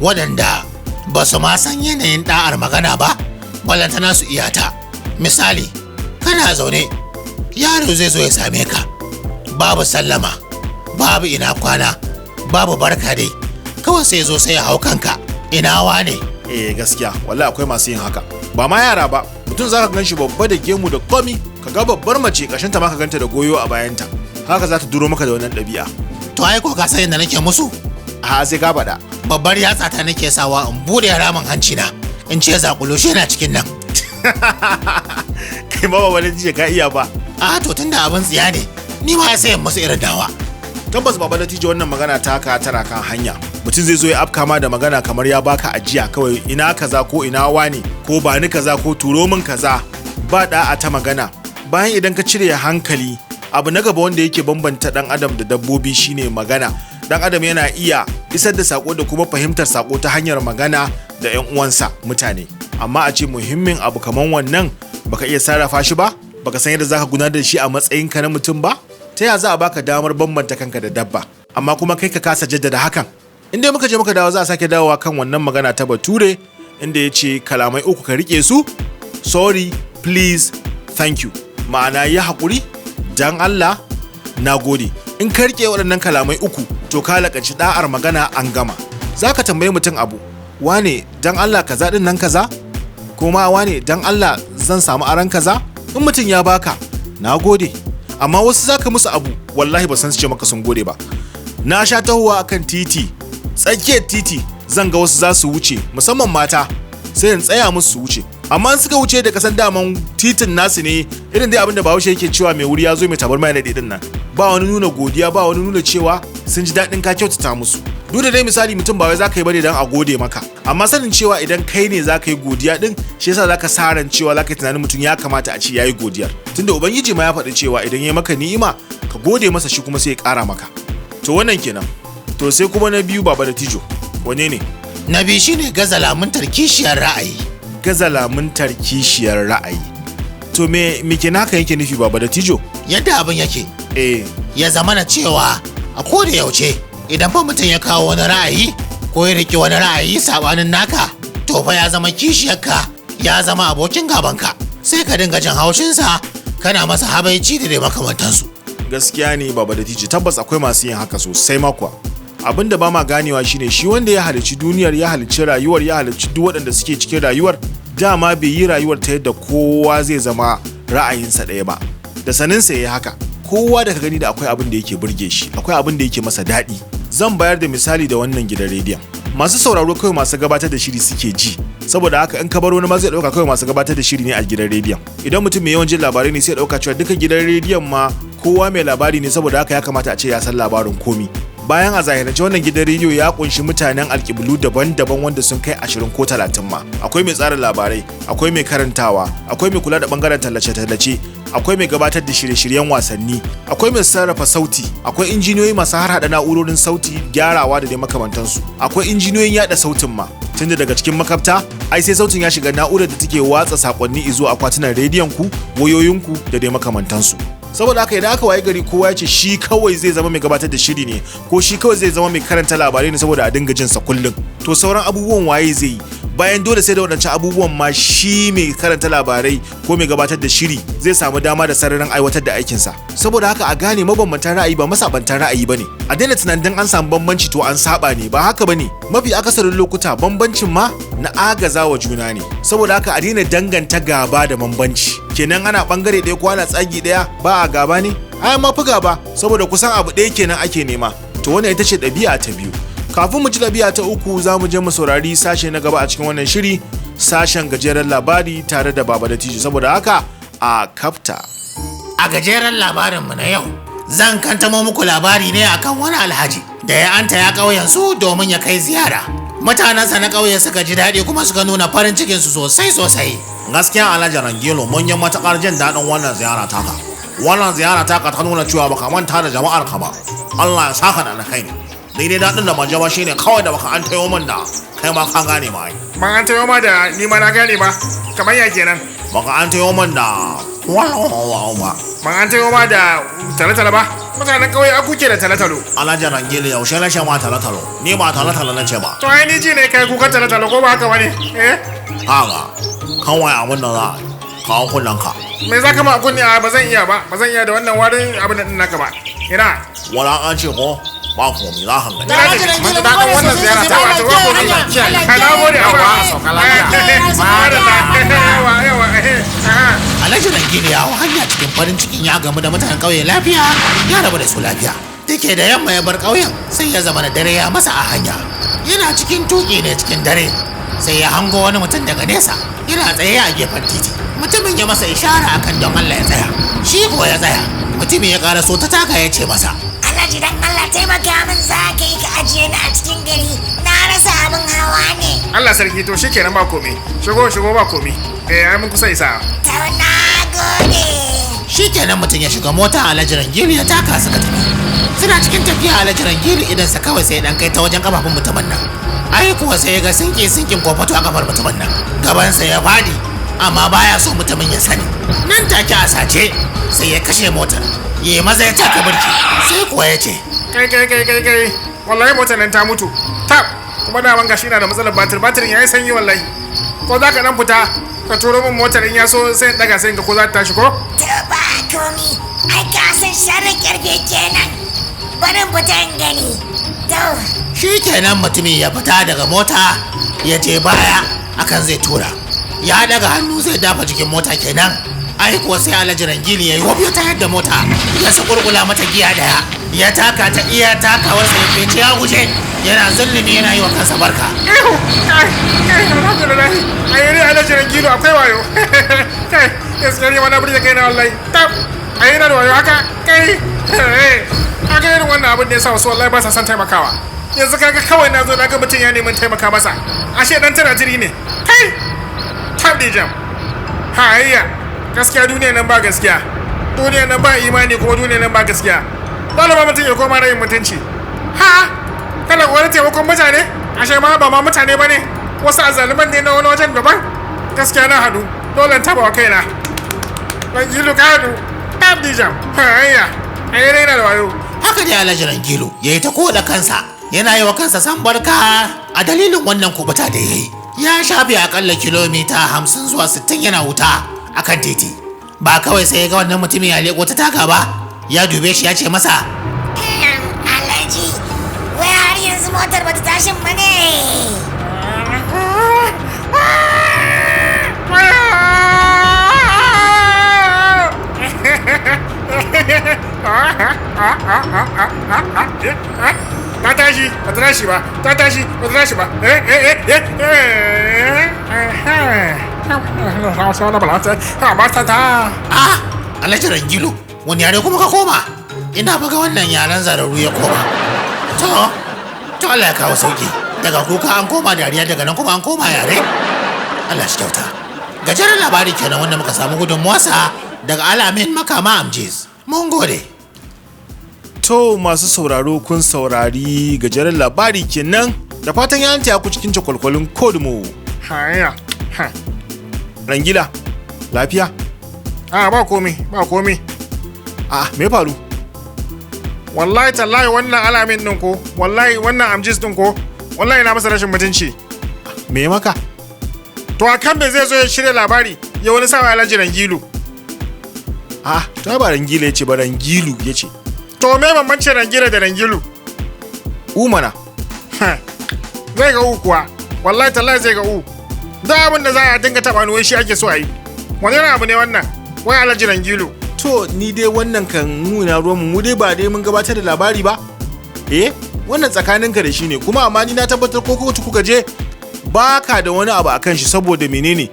waɗanda ba su ma san yanayin da'ar magana ba, ballantana su iyata. Misali, kana zaune, yaro zai zo ya same ka, babu sallama, babu ina kwana, babu barka dai, kawai sai zo sai ya hau kanka, ina wane? Gaskiya wallahi akwai masu yin haka, ba ma yara ba, mutum zaka gan shi babba da gemu da komi, kaga babbar mace kashinta ma ka ganta da goyo a bayanta, haka za ta duro maka da wannan ɗabi'a. To ai ko ka san yadda nake musu? Sai ka faɗa. Babbar yatsa ta nake sawa in bude ramin hanci na, in ce zakulo shi yana cikin nan. Kai ma ba wani jiya ka iya ba. To tunda abin tsiya ne, ni ma sai musu irin dawa. Tabbas baba Latijo, wannan magana taka tana kan hanya. Mutum zai zo ya afka ma da magana kamar ya baka ajiya, kawai ina kaza ko ina wani ko ba ni kaza ko turo min kaza, ba da'a ta magana. Bayan idan ka cire hankali, abu na gaba wanda yake bambanta dan adam da dabbobi shine magana. Dan adam yana iya isar da sako da kuma fahimtar sako ta hanyar magana da ƴan uwansa mutane. Amma a ce muhimmin abu kaman wannan baka iya sarrafa shi ba, baka san yadda zaka gudanar da shi a matsayinka na mutum ba, ta ya za a baka damar bambanta kanka da dabba, amma kuma kai ka kasa jaddada hakan. Inda muka je muka dawo za a sake dawowa kan wannan magana ta Bature inda ya ce kalamai 3 ka rike su: sorry, please, thank you. Ma'ana ya haƙuri, dan Allah, na gode. In ka rike waɗannan kalamai 3 to ka lakanci da'ar magana, an gama. Za ka tambayi mutum abu, wane dan Allah kaza din nan kaza, kuma wane dan Allah zan samu aran kaza. In mutum ya baka, na gode. Amma wasu zaka musu abu wallahi ba san su ce maka sun gode ba. Na sha tahowa akan titi, tsakiyar titi, zan ga wasu za su wuce, musamman mata, sai in tsaya musu su wuce. Amma in suka wuce da kasan daman titin nasu ne, irin dai abin da Bahaushe yake cewa mai wuri ya zo mai tabarma ya daɗe din nan. Ba wani nuna godiya, ba wani nuna cewa sun ji daɗin ka kyautata musu. Duk da dai misali mutum ba wai za ka yi bane dan a gode maka, amma sanin cewa idan kai ne za ka yi godiya din, shi yasa za ka sa ran cewa za ka yi tunanin mutum ya kamata a ce ya yi godiyar. Tunda Ubangiji ma ya faɗi cewa idan ya yi maka ni'ima ka gode masa, shi kuma sai ya ƙara maka. To wannan kenan. To sai kuma na biyu baba da tijo, wane ne? Na biyu shine gaza lamuntar kishiyar ra'ayi. Gaza lamuntar kishiyar ra'ayi. To me kenan haka yake nufi baba da tijo? Yadda abin yake, ya zama na cewa a koda yaushe idan fa mutum ya kawo wani ra'ayi ko ya riƙe wani ra'ayi sabanin naka, to fa ya zama kishiyarka, ya zama abokin gabanka, sai ka dinga jin haushinsa kana masa habaici da dai makamantansu. Gaskiya ne baba da tijo, tabbas akwai masu yin haka sosai makwa. Abin da ba ma ganewa shine shi wanda ya halicci duniyar, ya halicci rayuwar, ya halicci duk waɗanda suke cikin rayuwar, dama bai yi rayuwar ta yadda kowa zai zama ra'ayinsa ɗaya ba. Da saninsa ya yi haka, kowa da ka gani da akwai abin da yake burge shi, akwai abin da yake masa daɗi. Zan bayar da misali da wannan gidan rediyon. Masu sauraro kawai masu gabatar da shiri suke ji, saboda haka in ka bar wani ma zai ɗauka kawai masu gabatar da shiri ne a gidan rediyon. Idan mutum mai yawan jin labarai ne sai ɗauka cewa duka gidan rediyon ma kowa mai labari ne, saboda haka ya kamata a ce ya san labarin komi. Bayan a zahirance wannan gidan rediyo ya kunshi mutanen alƙiblu daban-daban wanda sun kai 20 ko 30 ma. Akwai mai tsara labarai, akwai mai karantawa, akwai mai kula da bangaren tallace-tallace, akwai mai gabatar da shirye-shiryen wasanni, akwai mai sarrafa sauti, akwai injiniyoyi masu harhaɗa na'urorin sauti, gyarawa da dai makamantansu, akwai injiniyoyin yada sautin ma. tunda daga cikin makafta ai sai sautin ya shiga na'urar da take watsa sakonni zuwa akwatunan rediyon ku, wayoyin ku da dai makamantansu. Saboda haka idan aka waye gari kowa ya ce shi kawai zai zama mai gabatar da shiri ne ko shi kawai zai zama mai karanta labarai ne saboda a dinga jin sa kullum, to sauran abubuwan waye zai yi? Bayan dole sai da wadancan abubuwan ma shi mai karanta labarai ko mai gabatar da shiri zai samu dama da sararin aiwatar da aikinsa. Saboda haka a gane mabambantan ra'ayi ba masabantan ra'ayi bane. A daina tunanin an samu bambanci to an saba ne, ba haka bane. Mafi akasarin lokuta bambancin ma na agazawa juna ne. Saboda haka a daina danganta gaba da bambanci. Kenan ana bangare ɗaya ko ana tsagi ɗaya ba a gaba ne? Ai ma fi gaba saboda kusan abu ɗaya kenan ake nema. To wannan ita ce ɗabi'a ta biyu. Kafin mu ji ɗabi'a ta uku za mu je mu saurari sashe na gaba a cikin wannan shiri, sashen gajeren labari tare da Baba da Tiji. Saboda haka a kafta. A gajeren labarinmu na yau zan kantamo muku labari ne akan wani alhaji da ya anta ya ƙauyen su domin ya kai ziyara. Mutanensa na ƙauye suka ji daɗi kuma suka nuna farin cikinsu sosai. Gaskiya Alhaji Rangelo mun yi matuƙar jin daɗin wannan ziyara taka. Wannan ziyara taka ta nuna cewa baka manta da jama'ar ka ba. Allah ya saka da alkhairi. Daidai daɗin da manja ba shine kawai da baka an tayo min da kai ma ka gane ma ai. Ban an tayo ma da ni ma na gane ba. Kamar ya kenan. Baka an tayo min da ba. Ban an tayo ma da talatala ba. Mutanen kauye a kuke da talatalo. Alhaji Rangelo yaushe na shan ma talatalo. Ni ba talatalo na ce ba. To ai ni ji ne kai kuka talatalo ko ba haka bane? Kaga kawai abin da za a kawo kullanka. Me za ka ma kunni a ba zan iya ba. Ba zan iya da wannan warin abin da naka ba. Ina. Wala an ce ko ba komai za ka gani. Mun da wannan ziyara ta wato ba komai. Kana gode a ba sauka lafiya. Alhaji Rangelo ya hau hanya cikin farin cikin ya gamu da mutanen ƙauye lafiya, ya rabu da su lafiya. Dake da yamma ya bar ƙauyen sai ya zama da dare ya masa a hanya. Yana cikin tuƙi ne cikin dare sai ya hango wani mutum daga nesa yana tsaye a gefen titi. Mutumin ya masa ishara akan don Allah ya tsaya. Shi kuwa ya tsaya. Mutumin ya ƙara so ta taka ya ce masa, Alhaji dan Allah taimaka min za ka yi ka ajiye ni a cikin gari, na rasa abin hawa ne. Allah sarki to shikenan ba komai. Shigo ba komai. Ai mun kusa isa. Ta na gode. Shikenan mutum ya shiga mota Alhaji Rangelo ya taka suka tafi. Suna cikin tafiya Alhaji Rangelo idan sa kawai sai dan kai ta wajen kafafun mutumin nan. Ai kuwa sai ya ga sinkin kofato a kafar mutumin nan. Gabansa ya fadi amma baya so mutumin ya sani. Nan take a sace sai ya kashe motar. Ya maza ya taka birki sai kuwa ya ce, Kai. Wallahi motar nan ta mutu. Tab. Kuma da ban gashi na da matsalar batirin yayi sanyi wallahi. Ko za ka dan fita ka turo min motar in ya so sai in daga sai ga ko za ta tashi ko? To ba komi, ai ka san sharrin karfe kenan. Barin fita in gani. To. Shikenan mutumin ya fita daga mota ya je baya akan zai tura. Ya daga hannu zai dafa jikin mota kenan. Ai kuwa sai Alhaji Rangelo ya yi wabiyo ta yadda mota ya sakurkula mata giya daya. Ya taka ta iya takawarsa ya fece ya guje. Yana zulumi yana yi wa kansa barka. Alhamdulillah. Ai ne Alhaji Rangelo akwai wayo. Kai, gaskiya ne wani burge kai na wallahi. Tab. Ai na da wayo haka. Kai. Kaga irin wannan abin da yasa wasu wallahi ba sa son taimakawa. Yanzu kaga kawai na zo na ga mutum ya neman taimaka masa. Ashe dan tana jiri ne. Kai. Tab jam. Hayya. Gaskiya duniya nan ba gaskiya. Duniya nan ba imani kuma duniya nan ba gaskiya. Dole ba mutum ya koma rayin mutunci. Ha? Kana wani taimakon mutane? Ashe ma ba ma mutane bane. Wasu azzaluman ne na wani wajen daban. Gaskiya na hadu. Dole in taba wa kaina. Ban yi lukadu. Tab dijam. Hayya. Ai raina da wayo. Haka dai Alhaji Rangelo ya yi ta koda kansa. Yana yi wa kansa san barka a dalilin wannan kubuta da ya yi. Ya shafe akalla kilomita 50 zuwa 60 yana wuta akan titi. Ba kawai sai ya ga wannan mutumin ya leko ta taka ba. Ya dube shi ya ce masa, Alhaji, wai har yanzu motar bata tashin ba ne? Ta tashi, ba ta tashi ba. Ta tashi, ba ta tashi ba. "Ah, Alhaji Rangelo, wani yare kuma ka koma? Ina baga wannan yaren zararru ya koma." To Allah ya kawo sauki. Daga kuka an koma dariya, daga nan kuma an koma yare. Allah shi kyauta. Gajeren labari kenan wanda muka samu gudunmuwarsa daga Alamin Makama Amjiz. Mun gode. To masu sauraro kun saurari gajeren labari kenan Da fatan ya anta ku cikin cakwalkwalin Kodumo. haya ha Rangila, lafiya? ba komai Me faru? wallahi tallahi wannan alamin din ko wallahi wannan amjis din ko wallahi na masa rashin mutunci. Me maka? To akan me zai zo ya shirya labari ya wani sawa Alhaji Rangilu? Ta ba Rangila yace ba Rangilu yace. To me bambancin Rangila da Rangilu? Umana. Zai ga u kuwa wallahi tallahi zai ga u. Da abin da za a dinga taba ni wai shi ake so a yi. Wani abu ne wannan? Wai Alhaji Rangilu. To ni dai wannan kan nuna ruwan mu dai ba dai mun gabatar da labari ba. Wannan tsakaninka da shi ne kuma amma ni na tabbatar ko kotu kuka je baka da wani abu akan shi saboda menene?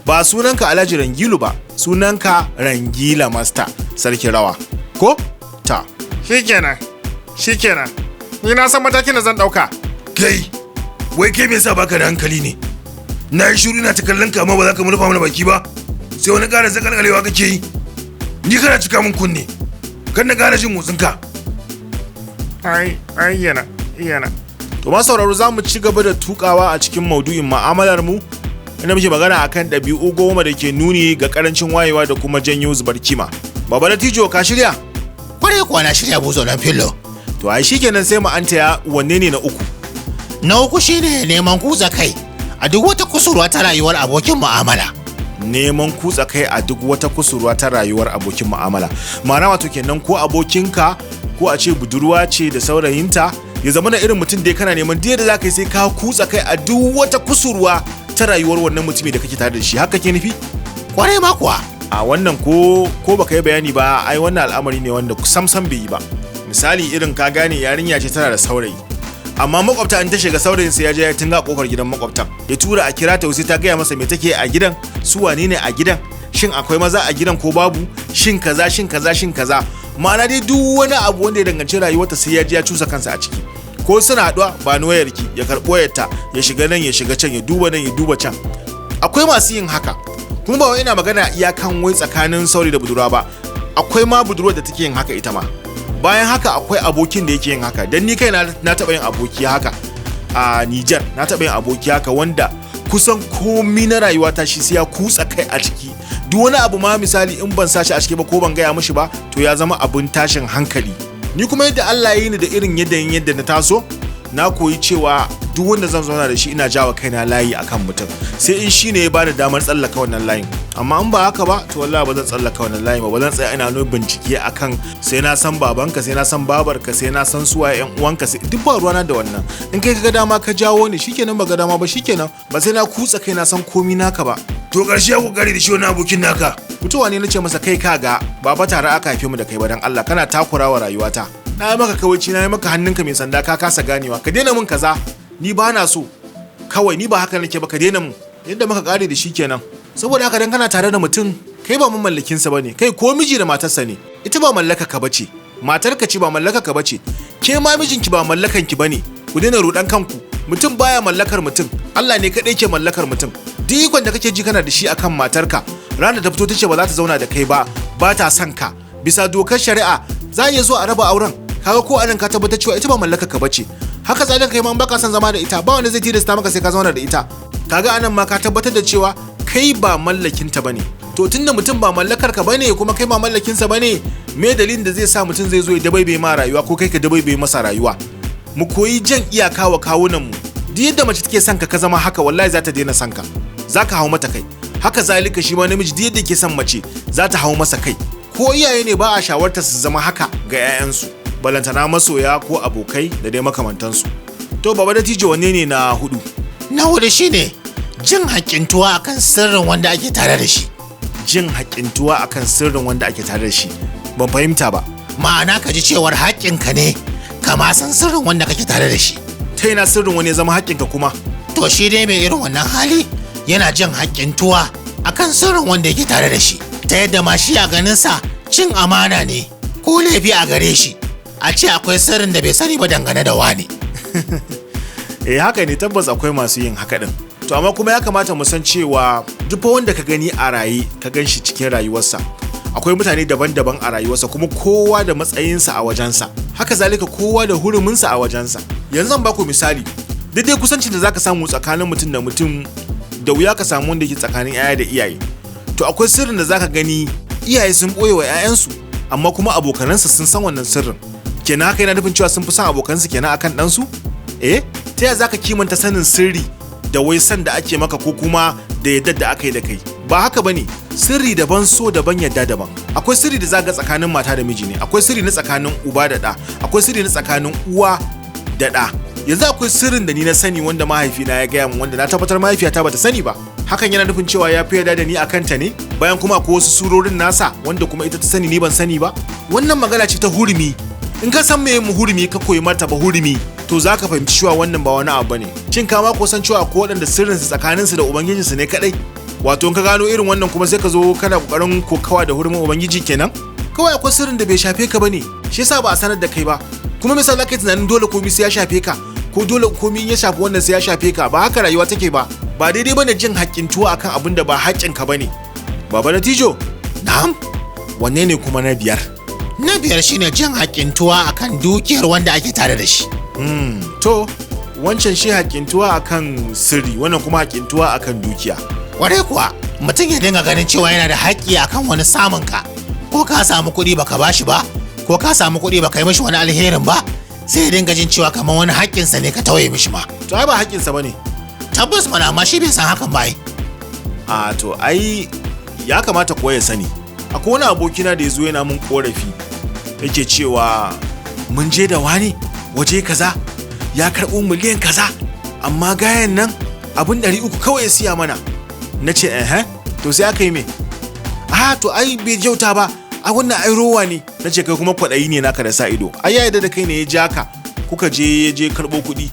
Ba sunanka Alhaji Rangilu ba, sunanka Rangila Master, sarki rawa. Ko? Ta. Shikenan. Ni na san matakin da zan dauka. Kai, wai kai me yasa baka da hankali ne? Na yi shiru ina ta kallon ka amma ba za ka murfa mana baki ba. Sai wani ƙara zakalkalewa kake yi. Ni kana cika min kunne. Kan na ƙara jin motsin ka. Yana. To ma sauraro za mu ci gaba da tukawa a cikin maudu'in mu'amalar mu inda muke magana akan ɗabi'u 10 da ke nuni ga karancin wayewa da kuma janyo zubar kima. Baba Latijo ka shirya? Kwarai kuwa na shirya buzo dan fillo. To ai shikenan sai mu antaya wanne ne na uku? Na uku shine neman kutsa kai a duk wata kusurwa ta rayuwar abokin mu'amala. Neman kutsa kai a duk wata kusurwa ta rayuwar abokin mu'amala. Ma'ana wato kenan ko abokinka ko a ce budurwa ce da saurayinta ya zama na irin mutum da kana neman da yadda zaka yi sai ka kutsa kai a duk wata kusurwa ta rayuwar wannan mutumi da kake tare da shi. Haka ke nufi? Kwarai ma kuwa. A wannan ko baka yi bayani ba ai wannan al'amari ne wanda samsam bai yi ba. Misali irin ka gane yarinya ce tana da saurayi amma makwabta in ta shiga saurayin sai ya je ya tunga kofar gidan makwabtan ya tura a kira ta sai ta gaya masa me take a gidan, su wane ne a gidan, shin akwai maza a gidan ko babu, shin kaza. Ma'ana dai duk wani abu wanda ya danganci rayuwarta sai ya je ya cusa kansa a ciki. Ko suna haɗuwa ba ni wayarki ya karɓo wayarta ya shiga nan ya shiga can ya duba nan ya duba can. Akwai masu yin haka kuma ba wai ina magana iyakan wai tsakanin saurayi da budurwa ba, akwai ma budurwar da take yin haka ita ma. Bayan haka akwai abokin da yake yin haka dan ni kai na taɓa yin aboki haka a Niger, na taɓa yin aboki haka wanda kusan komi na rayuwata shi sai ya kutsa kai a ciki. Duk wani abu ma misali in ban sashi a ciki ba ko ban gaya mishi ba to ya zama abin tashin hankali. Ni kuma yadda Allah ya yi ni da irin yadda na taso na koyi cewa duk wanda zan zauna da shi ina jawa kaina layi akan mutum sai in shine ya bani damar tsallaka wannan layin. Amma in ba haka ba to wallahi ba zan tsallaka wannan layin ba zan tsaya ina nuna bincike akan sai na san babanka, sai na san babarka, sai na san suwaye yan uwanka, sai duk ba ruwana da wannan. In kai kaga dama ka jawo ni shikenan, ba ga dama ba shikenan, ba sai na kutsa kai na san komi naka ba. To ƙarshe ya kokari da shi wani abokin naka. Fitowa ne nace masa kai kaga baba tare aka haife mu da kai ba dan Allah kana takurawa rayuwata. Na yi maka kawaici, na yi maka hannunka mai sanda ka kasa ganewa, ka daina min kaza, ni ba na so, kawai ni ba haka nake ba, ka daina min. Yadda muka kare da shi kenan. Saboda haka dan kana tare da mutum kai ba mamallakin sa bane, kai ko miji da matarsa ne, ita ba mallaka ka bace, matarka ce ba mallaka ka bace, ke ma mijinki ba mallakan ki bane. Ku daina rudan kanku, mutum baya mallakar mutum, Allah ne kadai ke mallakar mutum. Duk ikon da kake ji kana da shi akan matarka, ranar da fito tace ba za ta zauna da kai ba, ba ta son ka, bisa dokar shari'a za ya zo a raba auren. Kaga ko anan ka tabbatar cewa ita ba mallaka ka bace. Haka zalika kai ma in baka son zama da ita ba wanda zai tilasta maka sai ka zauna da ita. Kaga anan ma ka tabbatar da cewa kai ba mallakin ta bane. To tunda mutum ba mallakar ka bane kuma kai ba mallakin sa bane, me dalilin da zai sa mutum zai zo ya dabaibe ma rayuwa ko kai ka dabaibe masa rayuwa? Mu koyi jan iyaka wa kawunan mu. Duk yadda mace take son ka zama haka wallahi za ta daina son ka. Zaka hawo mata kai. Haka zalika shi ma namiji duk yadda yake son mace za ta hawo masa kai. Ko iyaye ne ba a shawartar su zama haka ga 'ya'yansu. Balantana masoya ko abokai da dai makamantansu. To baba Latijo wanne ne na hudu? Na hudu shine jin haƙintuwa akan sirrin wanda ake tare da shi. Jin haƙintuwa akan sirrin wanda ake tare da shi. Ban fahimta ba. Ma'ana ka ji cewar haƙƙinka ne kama san sirrin wanda kake tare da shi. Ta ina sirrin wani ya zama haƙƙinka kuma? To shi dai mai irin wannan hali yana jin haƙintuwa akan sirrin wanda yake tare da shi. Ta yadda ma shi a ganinsa cin amana ne ko laifi a gare shi. A ce akwai sirrin da bai sani ba dangane da wani. Haka ne, tabbas akwai masu yin haka din. To amma kuma ya kamata mu san cewa duk wanda ka gani a raye ka gan shi cikin rayuwarsa. Akwai mutane daban-daban a rayuwarsa kuma kowa da matsayinsa a wajensa. Haka zalika kowa da huruminsa a wajensa. Yanzu zan baku misali. daidai kusancin da zaka samu tsakanin mutum da mutum da wuya ka samu wanda yake tsakanin yaya da iyaye. To akwai sirrin da zaka gani iyaye sun boye wa yayansu amma kuma abokanansa sun san wannan sirrin. Kenan haka yana nufin cewa sun fi son abokansu kenan akan ɗansu? Ta yaya zaka kimanta sanin sirri da wai san da ake maka ko kuma da yadda da aka yi da kai? Ba haka bane. Sirri daban, so daban, yadda daban. Akwai sirri da zaka tsakanin mata da miji ne, akwai sirri na tsakanin uba da ɗa, akwai sirri na tsakanin uwa da ɗa. Yanzu akwai sirrin da ni na sani wanda mahaifina ya gaya min wanda na tabbatar mahaifiyata bata sani ba. Hakan yana nufin cewa ya fi yarda da ni akan ta ne, bayan kuma akwai wasu surorin nasa wanda kuma ita ta sani ni ban sani ba. Wannan magana ce ta hurumi. In ka san meye hurumi ka koyi martaba hurumi, to za ka fahimci cewa wannan ba wani abu bane. Shin ka ma ko san cewa akwai waɗanda sirrinsu tsakaninsu da ubangijinsu ne kadai? Wato in ka gano irin wannan kuma sai ka zo kana kokarin kokawa da hurumin ubangiji kenan? Kawai akwai sirrin da bai shafe ka bane, shi yasa ba a sanar da kai ba. Kuma misali zaka yi tunanin dole komai sai ya shafe ka, ko dole komai ya shafi wannan sai ya shafe ka. Ba haka rayuwa take ba. Ba daidai bane jin haƙƙin tuwa akan abin da ba haƙƙin ka bane. Baba Natijo, Na'am, wanne ne kuma na biyar? na biyar shine jin haƙƙin tuwa akan dukiyar wanda ake tare da shi. To, wancan shi haƙƙintuwa akan sirri, wannan kuma haƙƙintuwa akan dukiya. Kwarai kuwa, mutum ya dinga ganin cewa yana da haƙƙi akan wani samun ka. Ko ka samu kuɗi baka bashi ba, ko ka samu kuɗi baka yi mishi wani alherin ba, sai ya dinga jin cewa kamar wani haƙƙinsa ne ka tauye mishi ma. To ai ba haƙƙinsa bane. Tabbas mana, amma shi bai san hakan ba ai. A to ai ya kamata ko ya sani. Akwai wani abokina da ya zo yana mun korafi. Yake cewa mun je da wani waje kaza ya karɓo miliyan kaza, amma gayan nan abin 300 kawai ya siya mana. Na ce to sai aka yi me? To ai bai jauta ba, a wannan ai rowa ne. Na ce kai kuma kwaɗayi ne naka da sa ido. Ai ya yarda da kai ne ya ja ka, kuka je ya je karɓo kuɗi.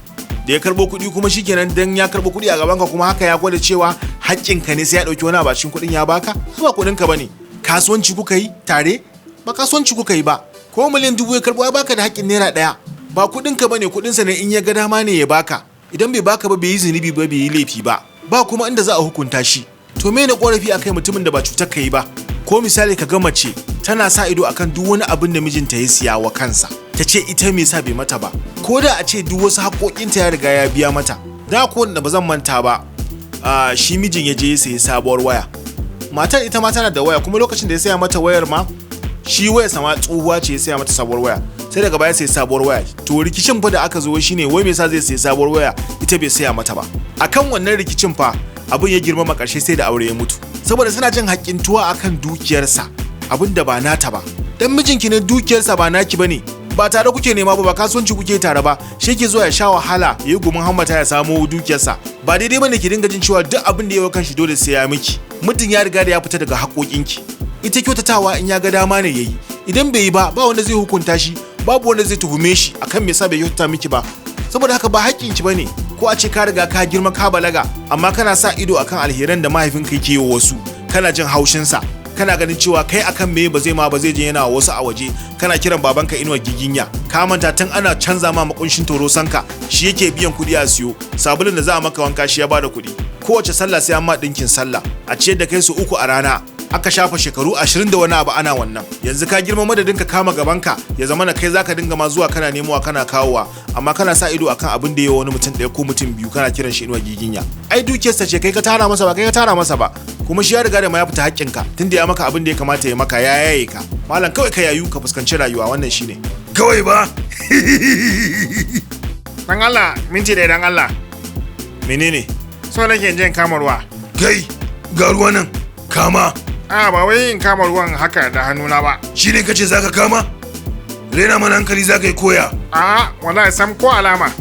Da ya karɓo kuɗi kuma shikenan dan ya karɓo kuɗi a gaban ka kuma haka ya gwada cewa haƙƙinka ne sai ya ɗauki wani abu a cikin kuɗin ya baka? Ba kuɗinka bane. Kasuwanci kuka yi tare? Ba kasuwanci kuka yi ba. Ko miliyan 1000 ya karɓo ya baka da haƙƙin naira 1. Ba kuɗinka bane, kuɗinsa ne in ya ga dama ne ya baka. Idan bai baka ba bai yi zunubi ba, bai yi laifi ba. Ba kuma inda za a hukunta shi. To me ne korafi akai mutumin da ba cutar ka yi ba? Ko misali ka ga mace tana sa ido akan duk wani abin da mijinta ya siya wa kansa. Ta ce ita me yasa bai mata ba? Ko da a ce duk wasu haƙoƙinta ya riga ya biya mata. Da ko wanda ba zan manta ba. Shi mijin ya je ya sayi sabuwar waya. Matar ita ma tana da waya, kuma lokacin da ya saya mata wayar ma shi wayar sama tsohuwa ce ya saya mata sabuwar waya. Sai daga baya sai sabuwar waya. To rikicin fa da aka zo shine wai me yasa zai sayi sabuwar waya ita bai saya mata ba. Akan wannan rikicin fa abin ya girmama ƙarshe sai da aure ya mutu. Saboda suna jin haƙƙin tuwa akan dukiyarsa, abin da ba nata ba. Dan mijinki ne dukiyarsa ba naki bane. Ba tare kuke nema ba, ba kasuwanci kuke tare ba. Shi ke zuwa ya sha wahala ya yi gumin hammata ya samu dukiyarsa. Ba daidai bane ki dinga jin cewa duk abin da ya yi kanshi dole sai ya miki. Mutum ya riga da ya fita daga haƙoƙinki. Ita kyautatawa in ya ga dama ne yayi. Idan bai yi ba wanda zai hukunta shi, babu wanda zai tuhume shi akan me yasa bai kyautata miki ba. Saboda haka ba haƙƙinki bane. Ko a ce ka riga ka girma ka balaga, amma kana sa ido akan alheran da mahaifinka yake yi wa wasu, kana jin haushinsa, kana ganin cewa kai akan me ba zai je yana wasu a waje, kana kiran babanka inuwa giginya, ka manta tun ana canza ma makunshin torosanka shi yake biyan kuɗi a siyo, sabulun da za a maka wanka shi ya bada kuɗi, kowace sallah sai an ma ɗinkin sallah, a ciyar da kai su 3 a rana, aka shafa shekaru 20 da wani abu ana wannan. Yanzu ka girma madadin ka kama gabanka ya zama na kai zaka dinga ma zuwa kana nemowa kana kawowa, amma kana sa ido akan abin da yayi wani mutum ɗaya ko mutum biyu kana kiran shi inuwa giginya. Ai dukiyarsa ce, kai ka tara masa ba, kai ka tara masa ba, kuma shi ya riga da ma ya fita haƙƙinka tunda ya maka abin da ya kamata ya maka, ya yaye ka. Malam kawai ka yayu ka fuskanci rayuwa, wannan shine. Kawai ba. Dan Allah, minti da dan Allah. Menene? So nake jin kama ruwa. Kai, ga ruwa nan, kama. Ba wai in kama ruwan haka da hannuna ba. Shi ne kace zaka kama? Rena mana hankali zaka yi koya. Wallahi sam ko alama.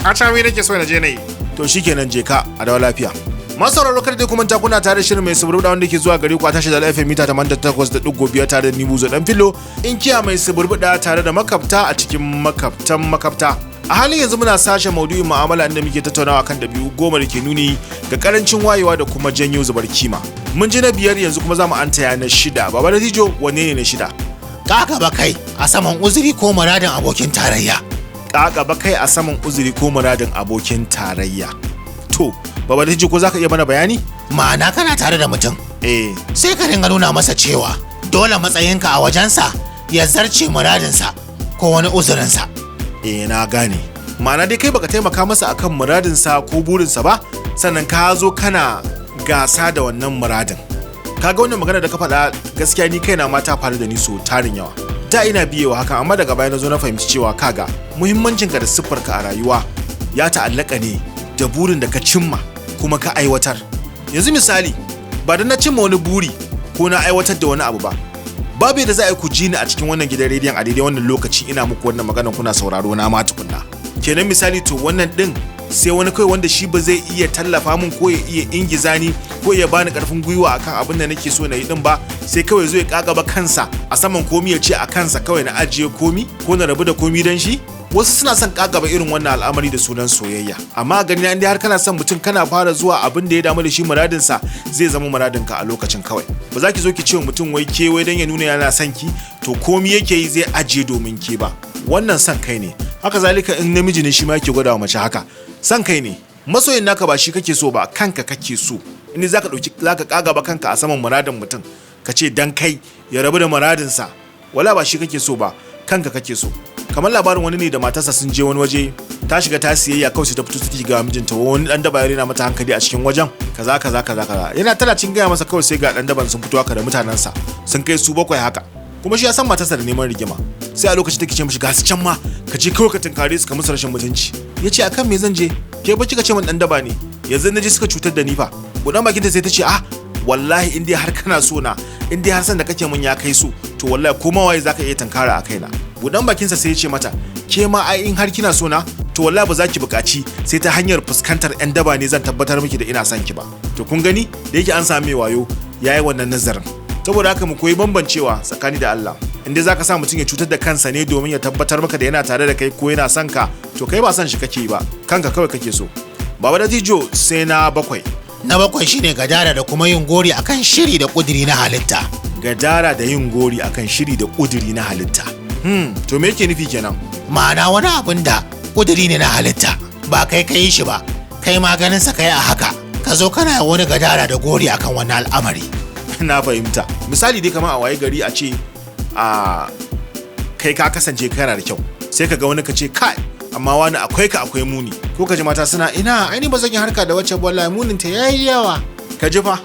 A cawi nake so na je na yi. To shikenan je ka a dawo lafiya. Masauraro kar dai kuma ta kuna tare shirin mai suburbuda wanda ke zuwa gare ku a tashar da FM mita 88.5 tare da ni Buzo dan Fillo, in kiya mai suburbuda tare da makafta a cikin makafta. A halin yanzu muna sashen maudu'in mu'amala inda muke tattaunawa kan dabi'u 10 da ke nuni ga karancin wayewa da kuma janyo zubar kima. Mun ji na 5 yanzu kuma zamu antaya na 6. Baba Natijo, wanne ne na 6? Ƙaƙaba kai a saman uzuri ko muradin abokin tarayya. Ƙaƙaba kai a saman uzuri ko muradin abokin tarayya. To, Baba Natijo ko zaka iya mana bayani? Ma'ana kana tare da mutum. Sai ka dinga nuna masa cewa dole matsayinka a wajensa ya zarce muradinsa ko wani uzurinsa. Na gane. ma'ana dai kai baka taimaka masa akan muradinsa ko burinsa ba sannan ka zo kana gasa da wannan muradin. Kaga wannan magana da ka faɗa gaskiya ni kaina ma ta faru da ni so tarin yawa. Da ina biyewa hakan amma daga baya na zo na fahimci cewa kaga muhimmancinka da siffarka a rayuwa ya ta'allaka ne da burin da ka cimma kuma ka aiwatar. Yanzu misali ba da na cimma wani buri ko na aiwatar da wani abu ba, babu yadda za a yi ku ji ni a cikin wannan gidan rediyon a daidai wannan lokaci ina muku wannan maganar kuna sauraro na ma tukunna. Kenan misali to wannan din sai wani kai wanda shi ba zai iya tallafa min ko ya iya ingiza ni ko ya bani karfin gwiwa akan abin da nake so na yi din ba, sai kawai zo ya kagaba kansa a saman komi ya ce a kansa kawai na ajiye komi ko na rabu da komi dan shi. Wasu suna son kagaba irin wannan al'amari da sunan soyayya, amma gani na indai har kana son mutum kana fara zuwa abin da ya damu da shi muradinsa zai zama muradinka a lokacin kawai. Ba za ki zo ki ce mutum wai ke wai dan ya nuna yana son ki to komi yake yi zai ajiye domin ke ba, wannan son kai ne. Haka zalika in namiji ne shi ma yake gwada wa mace haka, son kai ne. Masoyin naka ba shi kake so ba, kanka kake so. In zaka kagaba kanka a saman muradin mutum ka ce dan kai ya rabu da muradinsa, wala ba shi kake so ba, kanka kake so. Kamar labarin wani ne da matarsa sun je wani waje, ta shiga ta siyayya kawai sai ta fito take ga mijinta wani dan daba ya rena mata hankali a cikin wajen kaza yana tana cin gaya masa kawai sai ga dan daban sun fito haka da mutanansa sun kai su 7 haka, kuma shi ya san matarsa da neman rigima. Sai a lokacin take ce mishi ga su can ma ka je kawai ka tinkare su ka musu rashin mutunci. Yace akan me zan je, ke ba kika ce min dan daba ne, yanzu naje suka cutar da ni fa. Budan bakinta sai ta ce wallahi in dai har kana so na, in dai har san da kake mun ya kai so, to wallahi ko ma waye zaka iya tankara a kaina. Budan bakinsa sai ya ce mata ke ma ai in har kina so na, to wallahi ba za ki buƙaci sai ta hanyar fuskantar yan daba ne zan tabbatar miki da ina son ki ba. To kun gani da yake an same wayo yayi wannan nazarin. Saboda haka mu koyi bambancewa tsakani da Allah. In dai zaka sa mutum ya cutar da kansa ne domin ya tabbatar maka da yana tare da kai ko yana son ka, to kai ba son shi kake yi ba, kanka kawai kake so. Baba da Tijo sai na 7. Na 7 shine gadara da kuma yin gori akan shiri da kudiri na halitta. Gadara da yin gori akan shiri da kudiri na halitta. To me yake nufi kenan? Ma'ana wani abin da kudiri ne na halitta ba kai ka yi shi ba, kai maganin sa kai a haka ka zo kana wani gadara da gori akan wani al'amari. Na fahimta. Misali dai kamar a waye gari a ce kai ka kasance kana da kyau, sai ka ga wani ka ce kai amma wani akwai ka akwai muni, ko ka ji mata suna ina aini ba zan yi harka da wacce wallahi munin ta yayi yawa. Ka ji fa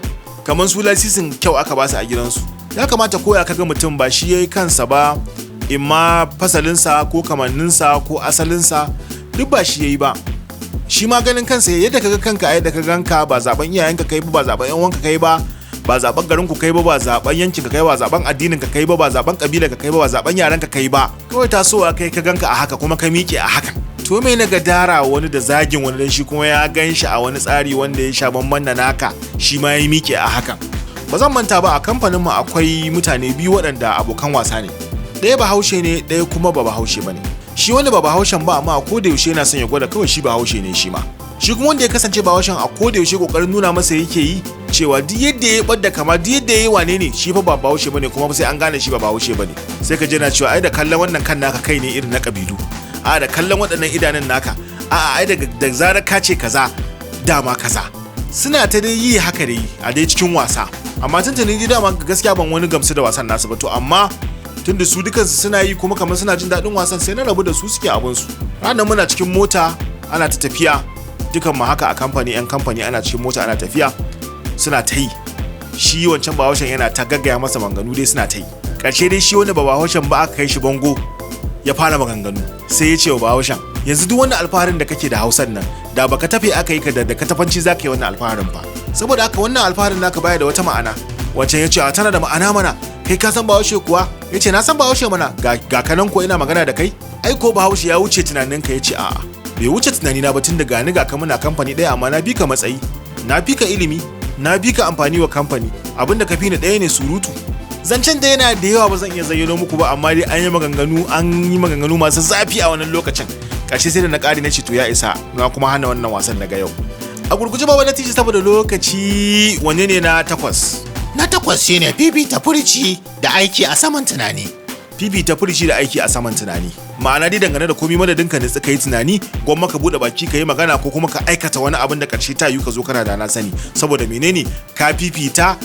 kamar su lasisin kyau aka ba su a gidansu. Ya kamata koya kaga mutum ba shi yayi kansa ba, imma fasalinsa ko kamanninsa ko asalinsa duk ba shi yayi ba. Shi ma ganin kansa yadda kaga kanka a yadda ka ganka, ba zaben iyayenka kai ba zaben yan uwanka kai ba zaben garin ku kai ba zaben yankin ka kai ba zaben addinin ka kai ba zaben kabila ka kai ba zaben yaran ka kai ba, kawai tasowa kai ka ganka a haka kuma ka miƙe a haka. To me na gadara wani da zagin wani dan shi kuma ya ganshi a wani tsari wanda ya sha bamban da naka, shi ma ya miƙe a hakan. Ba zan manta ba a kamfanin mu akwai mutane biyu waɗanda abokan wasa ne. Ɗaya bahaushe ne, ɗaya kuma ba bahaushe bane. Shi wanda ba bahaushen ba amma a koda yaushe yana son ya gwada kawai shi bahaushe ne shi ma. Shi kuma wanda ya kasance bahaushen a koda yaushe kokarin nuna masa yake yi cewa duk yadda ya badda kama duk yadda yayi wane ne shi fa ba bahaushe bane, kuma sai an gane shi ba bahaushe bane. Sai ka je na cewa ai da kallon wannan kan naka kai ne irin na kabilu. Da kallon waɗannan idanun naka. Ai da zarar ka ce kaza dama kaza. Suna ta dai yi haka dai a dai cikin wasa. Amma tuntuni dai dama gaskiya ban wani gamsu da wasan nasu ba, to amma tunda su dukansu suna yi kuma kamar suna jin daɗin wasan sai na rabu da su suke abinsu. Ranar muna cikin mota ana ta tafiya, dukan mu haka a kamfani, 'yan kamfani ana cikin mota ana tafiya suna ta yi. Shi wancan bahaushen yana ta gaggaya masa maganganu dai suna ta yi. Ƙarshe dai shi wani ba bahaushen ba aka kai shi bango ya fara maganganu, sai ya ce wa bahaushen yanzu duk wannan alfaharin da kake da Hausan nan da baka tafi aka yi ka da katafanci zaka yi wannan alfaharin fa, saboda haka wannan alfaharin naka baya da wata ma'ana. Wancan ya ce a tana da ma'ana mana, kai ka san bahaushe kuwa? Ya ce na san bahaushe mana, ga kanan ko ina magana da kai? Ai ko bahaushe ya wuce tunaninka. Ya ce a'a bai wuce tunanina ba, tun da gani ga ka muna kamfani ɗaya amma na bi ka matsayi, na bi ka ilimi, na bi ka amfani wa kamfani, abinda ka fi ni ɗaya ne surutu. Zancen da yana da yawa ba zan iya zayyano muku ba, amma dai an yi maganganu masu zafi a wannan lokacin. Ƙarshe sai da na ƙari na ce to ya isa, na kuma hana wannan wasan daga yau. A gurguje ba wani tiji saboda lokaci, wanne ne na 8? Na 8 shine fifita furici da aiki a saman tunani. Fifita furici da aiki a saman tunani. Ma'ana dai dangane da komai madadinka ne tsaka yi tunani, gwamma ka bude baki ka yi magana ko kuma ka aikata wani abin da ƙarshe ta yi ka zo kana da na sani. Saboda menene ka fifita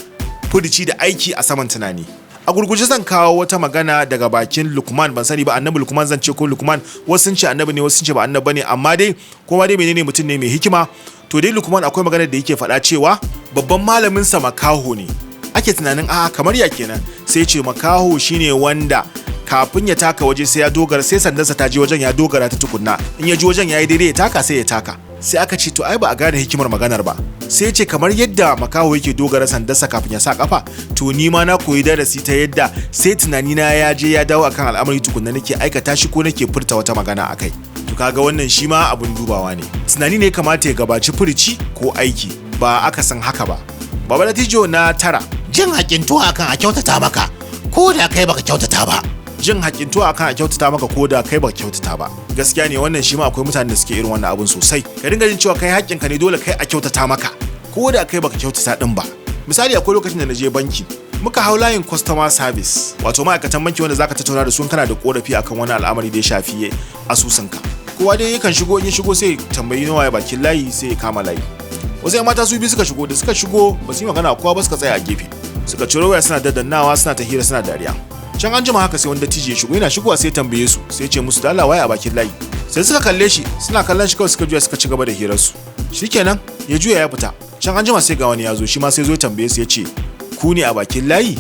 furici da aiki a saman tunani. A gurguje zan kawo wata magana daga bakin Lukman, ban sani ba annabi Lukman zan ce ko Lukman, wasu sun ce annabi ne wasu sun ce ba annabi bane, amma dai kuma dai menene mutum ne mai hikima. To dai Lukman akwai magana da yake faɗa cewa babban malamin sa makaho ne. Ake tunanin kamar ya kenan, sai ce makaho shine wanda kafin ya taka waje sai ya dogara, sai sandarsa ta je wajen ya dogara ta tukunna, in ya ji wajen yayi daidai ya taka sai ya taka. Sai aka ce to ai ba a gane hikimar maganar ba, sai ce kamar yadda makaho yake dogara sandarsa kafin ya sa kafa, to ni ma na koyi darasi ta yadda sai tunani na ya je ya dawo akan al'amari tukunna nake aikata shi ko nake furta wata magana akai. To kaga wannan shi ma abun dubawa ne, tunani ne kamata ya gabaci furici ko aiki, ba aka san haka ba. Baba Latijo na 9, jin hakintuwa akan a kyautata maka ko da kai baka kyautata ba. Jin hakintuwa akan a kyautata maka ko da kai baka kyautata ba. Gaskiya ne wannan shi ma akwai mutanen da suke irin wannan abun sosai. Ka dinga jin cewa kai haƙƙinka ne dole kai a kyautata maka ko da kai baka kyautata din ba. Misali akwai lokacin da na je banki, muka hau layin customer service, wato ma'aikatan banki wanda zaka tattauna da su kana da korafi akan wani al'amari da ya shafi asusunka. Kowa dai yakan shigo, in ya shigo sai tambayi nawa ya bakin layi sai ya kama layi. Wasu mata su biyu suka shigo, da suka shigo ba su yi magana kowa ba, suka tsaya a gefe, suka ciro waya suna daddannawa suna ta hira suna dariya. Can an jima haka sai wanda tije ya shigo, yana shigowa sai tambaye su, sai ce musu da Allah waya a bakin layi. Sai suka kalle shi, suna kallon shi kawai suka juya suka ci gaba da hirar su. Shikenan ya juya ya fita. Can an jima sai ga wani ya zo, shi ma sai zo ya tambaye su ya ce ku ne a bakin layi?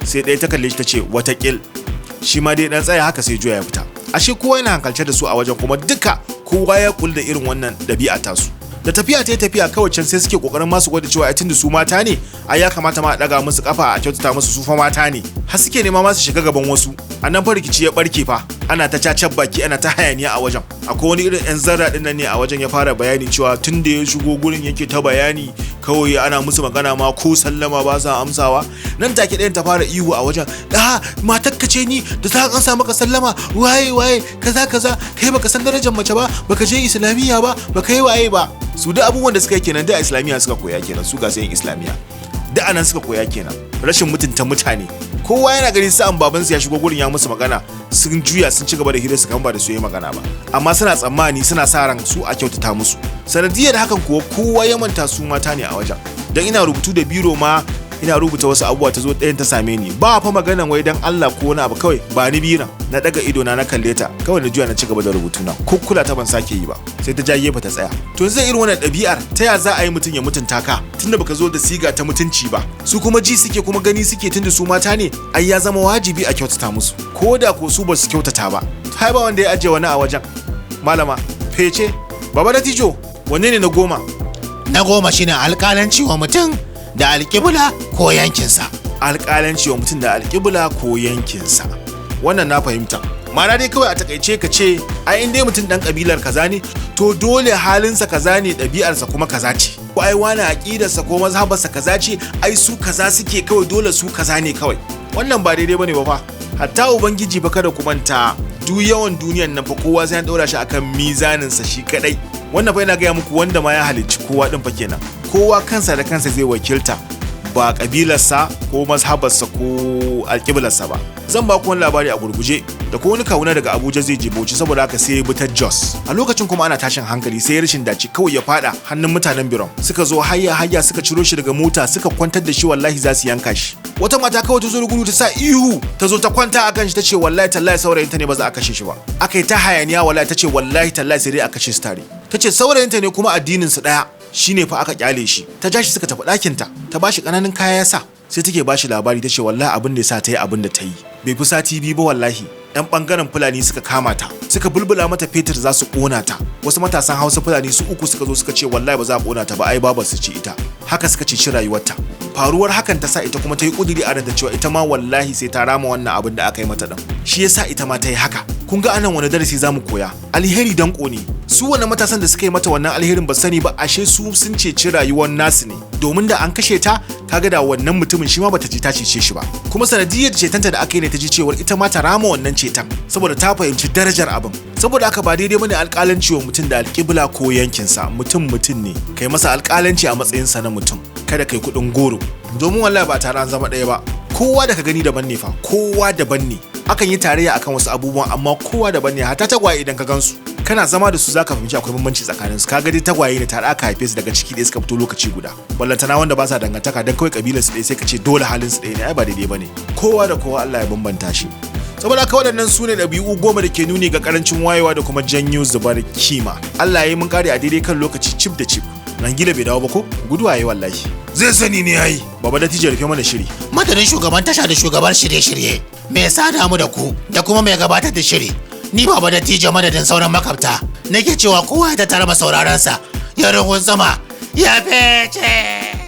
Sai ɗaya ta kalle shi ta ce watakil. Shi ma dai dan tsaya haka sai juya ya fita. Ashe kowa yana hankalce da su a wajen, kuma duka kowa ya kula da irin wannan ɗabi'a tasu. Da tafiya ta yi tafiya kawai can sai suke kokarin masu gwada cewa tun da su mata ne, ai ya kamata ma a daga musu kafa a kyautata musu, su fa mata ne. Har suke nema ma su shiga gaban wasu. A nan fa rikici ya barke fa, ana ta cacar baki ana ta hayaniya a wajen. Akwai wani irin yan zarra din nan ne a wajen ya fara bayani cewa tun da ya shigo gurin yake ta bayani, kawai ana musu magana ma ko sallama ba sa amsawa. Nan take ɗayan ta fara ihu a wajen, matakka ce ni da ta an sa maka sallama, waye kaza kai baka san darajar mace ba, baka je islamiyya ba, baka yi waye ba. Su da abubuwan da suka yi kenan, da islamiyya suka koya kenan, su ga sayin islamiyya da anan suka koya kenan, rashin mutunta mutane. Kowa yana ganin sa'an babansu ya shigo gurin ya musu magana, sun juya sun ci gaba da hira su kan ba da su yi magana ba, amma suna tsammani suna sa ran su a kyautata musu. Sanadiyar hakan kuwa kowa ya manta su mata ne a wajen. Dan ina rubutu da biro ma ina rubuta wasu abubuwa, ta zo ɗayan ta same ni, ba fa maganan wai dan Allah ko wani abu, kawai ba ni biran na daga ido na kalle ta, kawai na juya na ci gaba da rubutu na, kukkula ta ban sake yi ba, sai ta ja gefe ta tsaya. To zai irin wannan ɗabi'ar ta ya za a yi mutum ya mutunta ka tunda baka zo da siga ta mutunci ba? Su kuma ji suke kuma gani suke tunda su mata ne, ai ya zama wajibi a kyautata musu ko da ko su ba su kyautata ba. Hai ba wanda ya ajiye wani a wajen. Malama fece, Baba Latijo, wanne ne na 10? Na 10 shine alƙalanci wa mutum da alƙibla ko yankinsa. Alƙalanci wa mutum da alƙibla ko yankinsa, wannan na fahimta. Ma'ana dai kawai a takaice ka ce ai in dai mutum dan kabilar kaza ne, to dole halinsa kaza ne, ɗabi'arsa kuma kaza ce, ko ai wani aƙidarsa ko mazhabarsa kaza ce, ai su kaza suke, kawai dole su kaza ne kawai. Wannan ba daidai bane ba fa. Hatta ubangiji fa kada ku manta, duk yawan duniyan nan fa kowa sai an daura shi akan mizaninsa shi kadai. Wannan fa yana gaya muku wanda ma ya halicci kowa din fa kenan. Kowa kansa da kansa zai wakilta, ba kabilarsa ko mazhabarsa ko alƙiblarsa ba. Zan ba ku wani labari a gurguje, da ko wani kawuna daga Abuja zai je Bauchi, saboda haka sai ya bi ta Jos. A lokacin kuma ana tashin hankali, sai rashin dace kawai ya fada hannun mutanen biron. Suka zo hayya suka ciro shi daga mota, suka kwantar da shi, wallahi za su yanka shi. Wata mata kawai ta zo da gudu ta sa ihu, ta zo ta kwanta akan shi, ta ce wallahi tallahi saurayinta ne ba za a kashe shi ba. Aka yi ta hayaniya, wallahi ta ce wallahi tallahi sai dai a kashe su tare. Ta ce saurayinta ne kuma addinin su daya. Shine fa aka kyale shi, ta ja shi suka tafi ɗakinta, ta bashi ƙananan kaya ya sa, sai take bashi labari, ta ce wallahi abin da ya sa ta yi abin da ta yi. Bai fi sati biyu ba wallahi, 'yan ɓangaren Fulani suka kama ta, suka bulbula mata fetur za su ƙona ta. Wasu matasan Hausa Fulani su 3 suka zo suka ce wallahi ba za a ƙona ta ba, ai babar su ce ita. Haka suka ceci rayuwarta. Faruwar hakan ta sa ita kuma ta yi ƙudiri a ranta cewa ita ma wallahi sai ta rama wannan abin da aka yi mata din. Shi yasa ita ma ta yi haka. Kun ga anan wani darasi zamu koya? Alheri danko ne. Su wannan matasan da suka yi mata wannan alherin ba sani ba, ashe su sun ceci rayuwar nasu ne. Domin da an kashe ta, kaga da wannan mutumin shi ma bata ji ta cece shi ba. Kuma sanadiyar cetanta da aka yi ne ta ji cewar ita ma ta rama wannan ceton, saboda ta fahimci darajar abin. Saboda haka ba daidai bane alƙalanci wa mutum da alƙibla ko yankinsa. Mutum ne, kai masa alƙalanci a matsayinsa na mutum. Kada kai kuɗin goro. Domin wallahi ba tare an zama ɗaya ba. Kowa da ka gani daban ne fa, kowa daban ne. akan yi tarayya akan wasu abubuwan amma kowa daban ne. Hata tagwaye idan ka gansu kana zama da su zaka fahimci akwai bambanci tsakanin su. Kaga dai tagwaye ne tare aka haife su daga ciki ɗaya suka fito lokaci guda. Ballantana wanda ba sa dangantaka dan kawai kabilar su ɗaya sai ka ce dole halin su ɗaya ne. Ai ba daidai bane. Kowa da kowa Allah ya bambanta shi. Saboda haka waɗannan su ne ɗabi'u 10 da ke nuni ga ƙarancin wayewa da kuma janyo zubar kima. Allah ya yi mun kare a daidai kan lokaci cip da cip. Rangila bai dawo ba ko? Guduwa yayi wallahi. Zai sani ne yayi. Baba da tije rufe mana shiri. Madadin shugaban tasha da shugaban shirye-shirye. Me sada mu da ku da kuma mai gabatar da shiri. Ni baba da tije madadin sauran makabta. Nake cewa kowa ya tattara sauraron sa. Ya ruhun sama. Ya fece.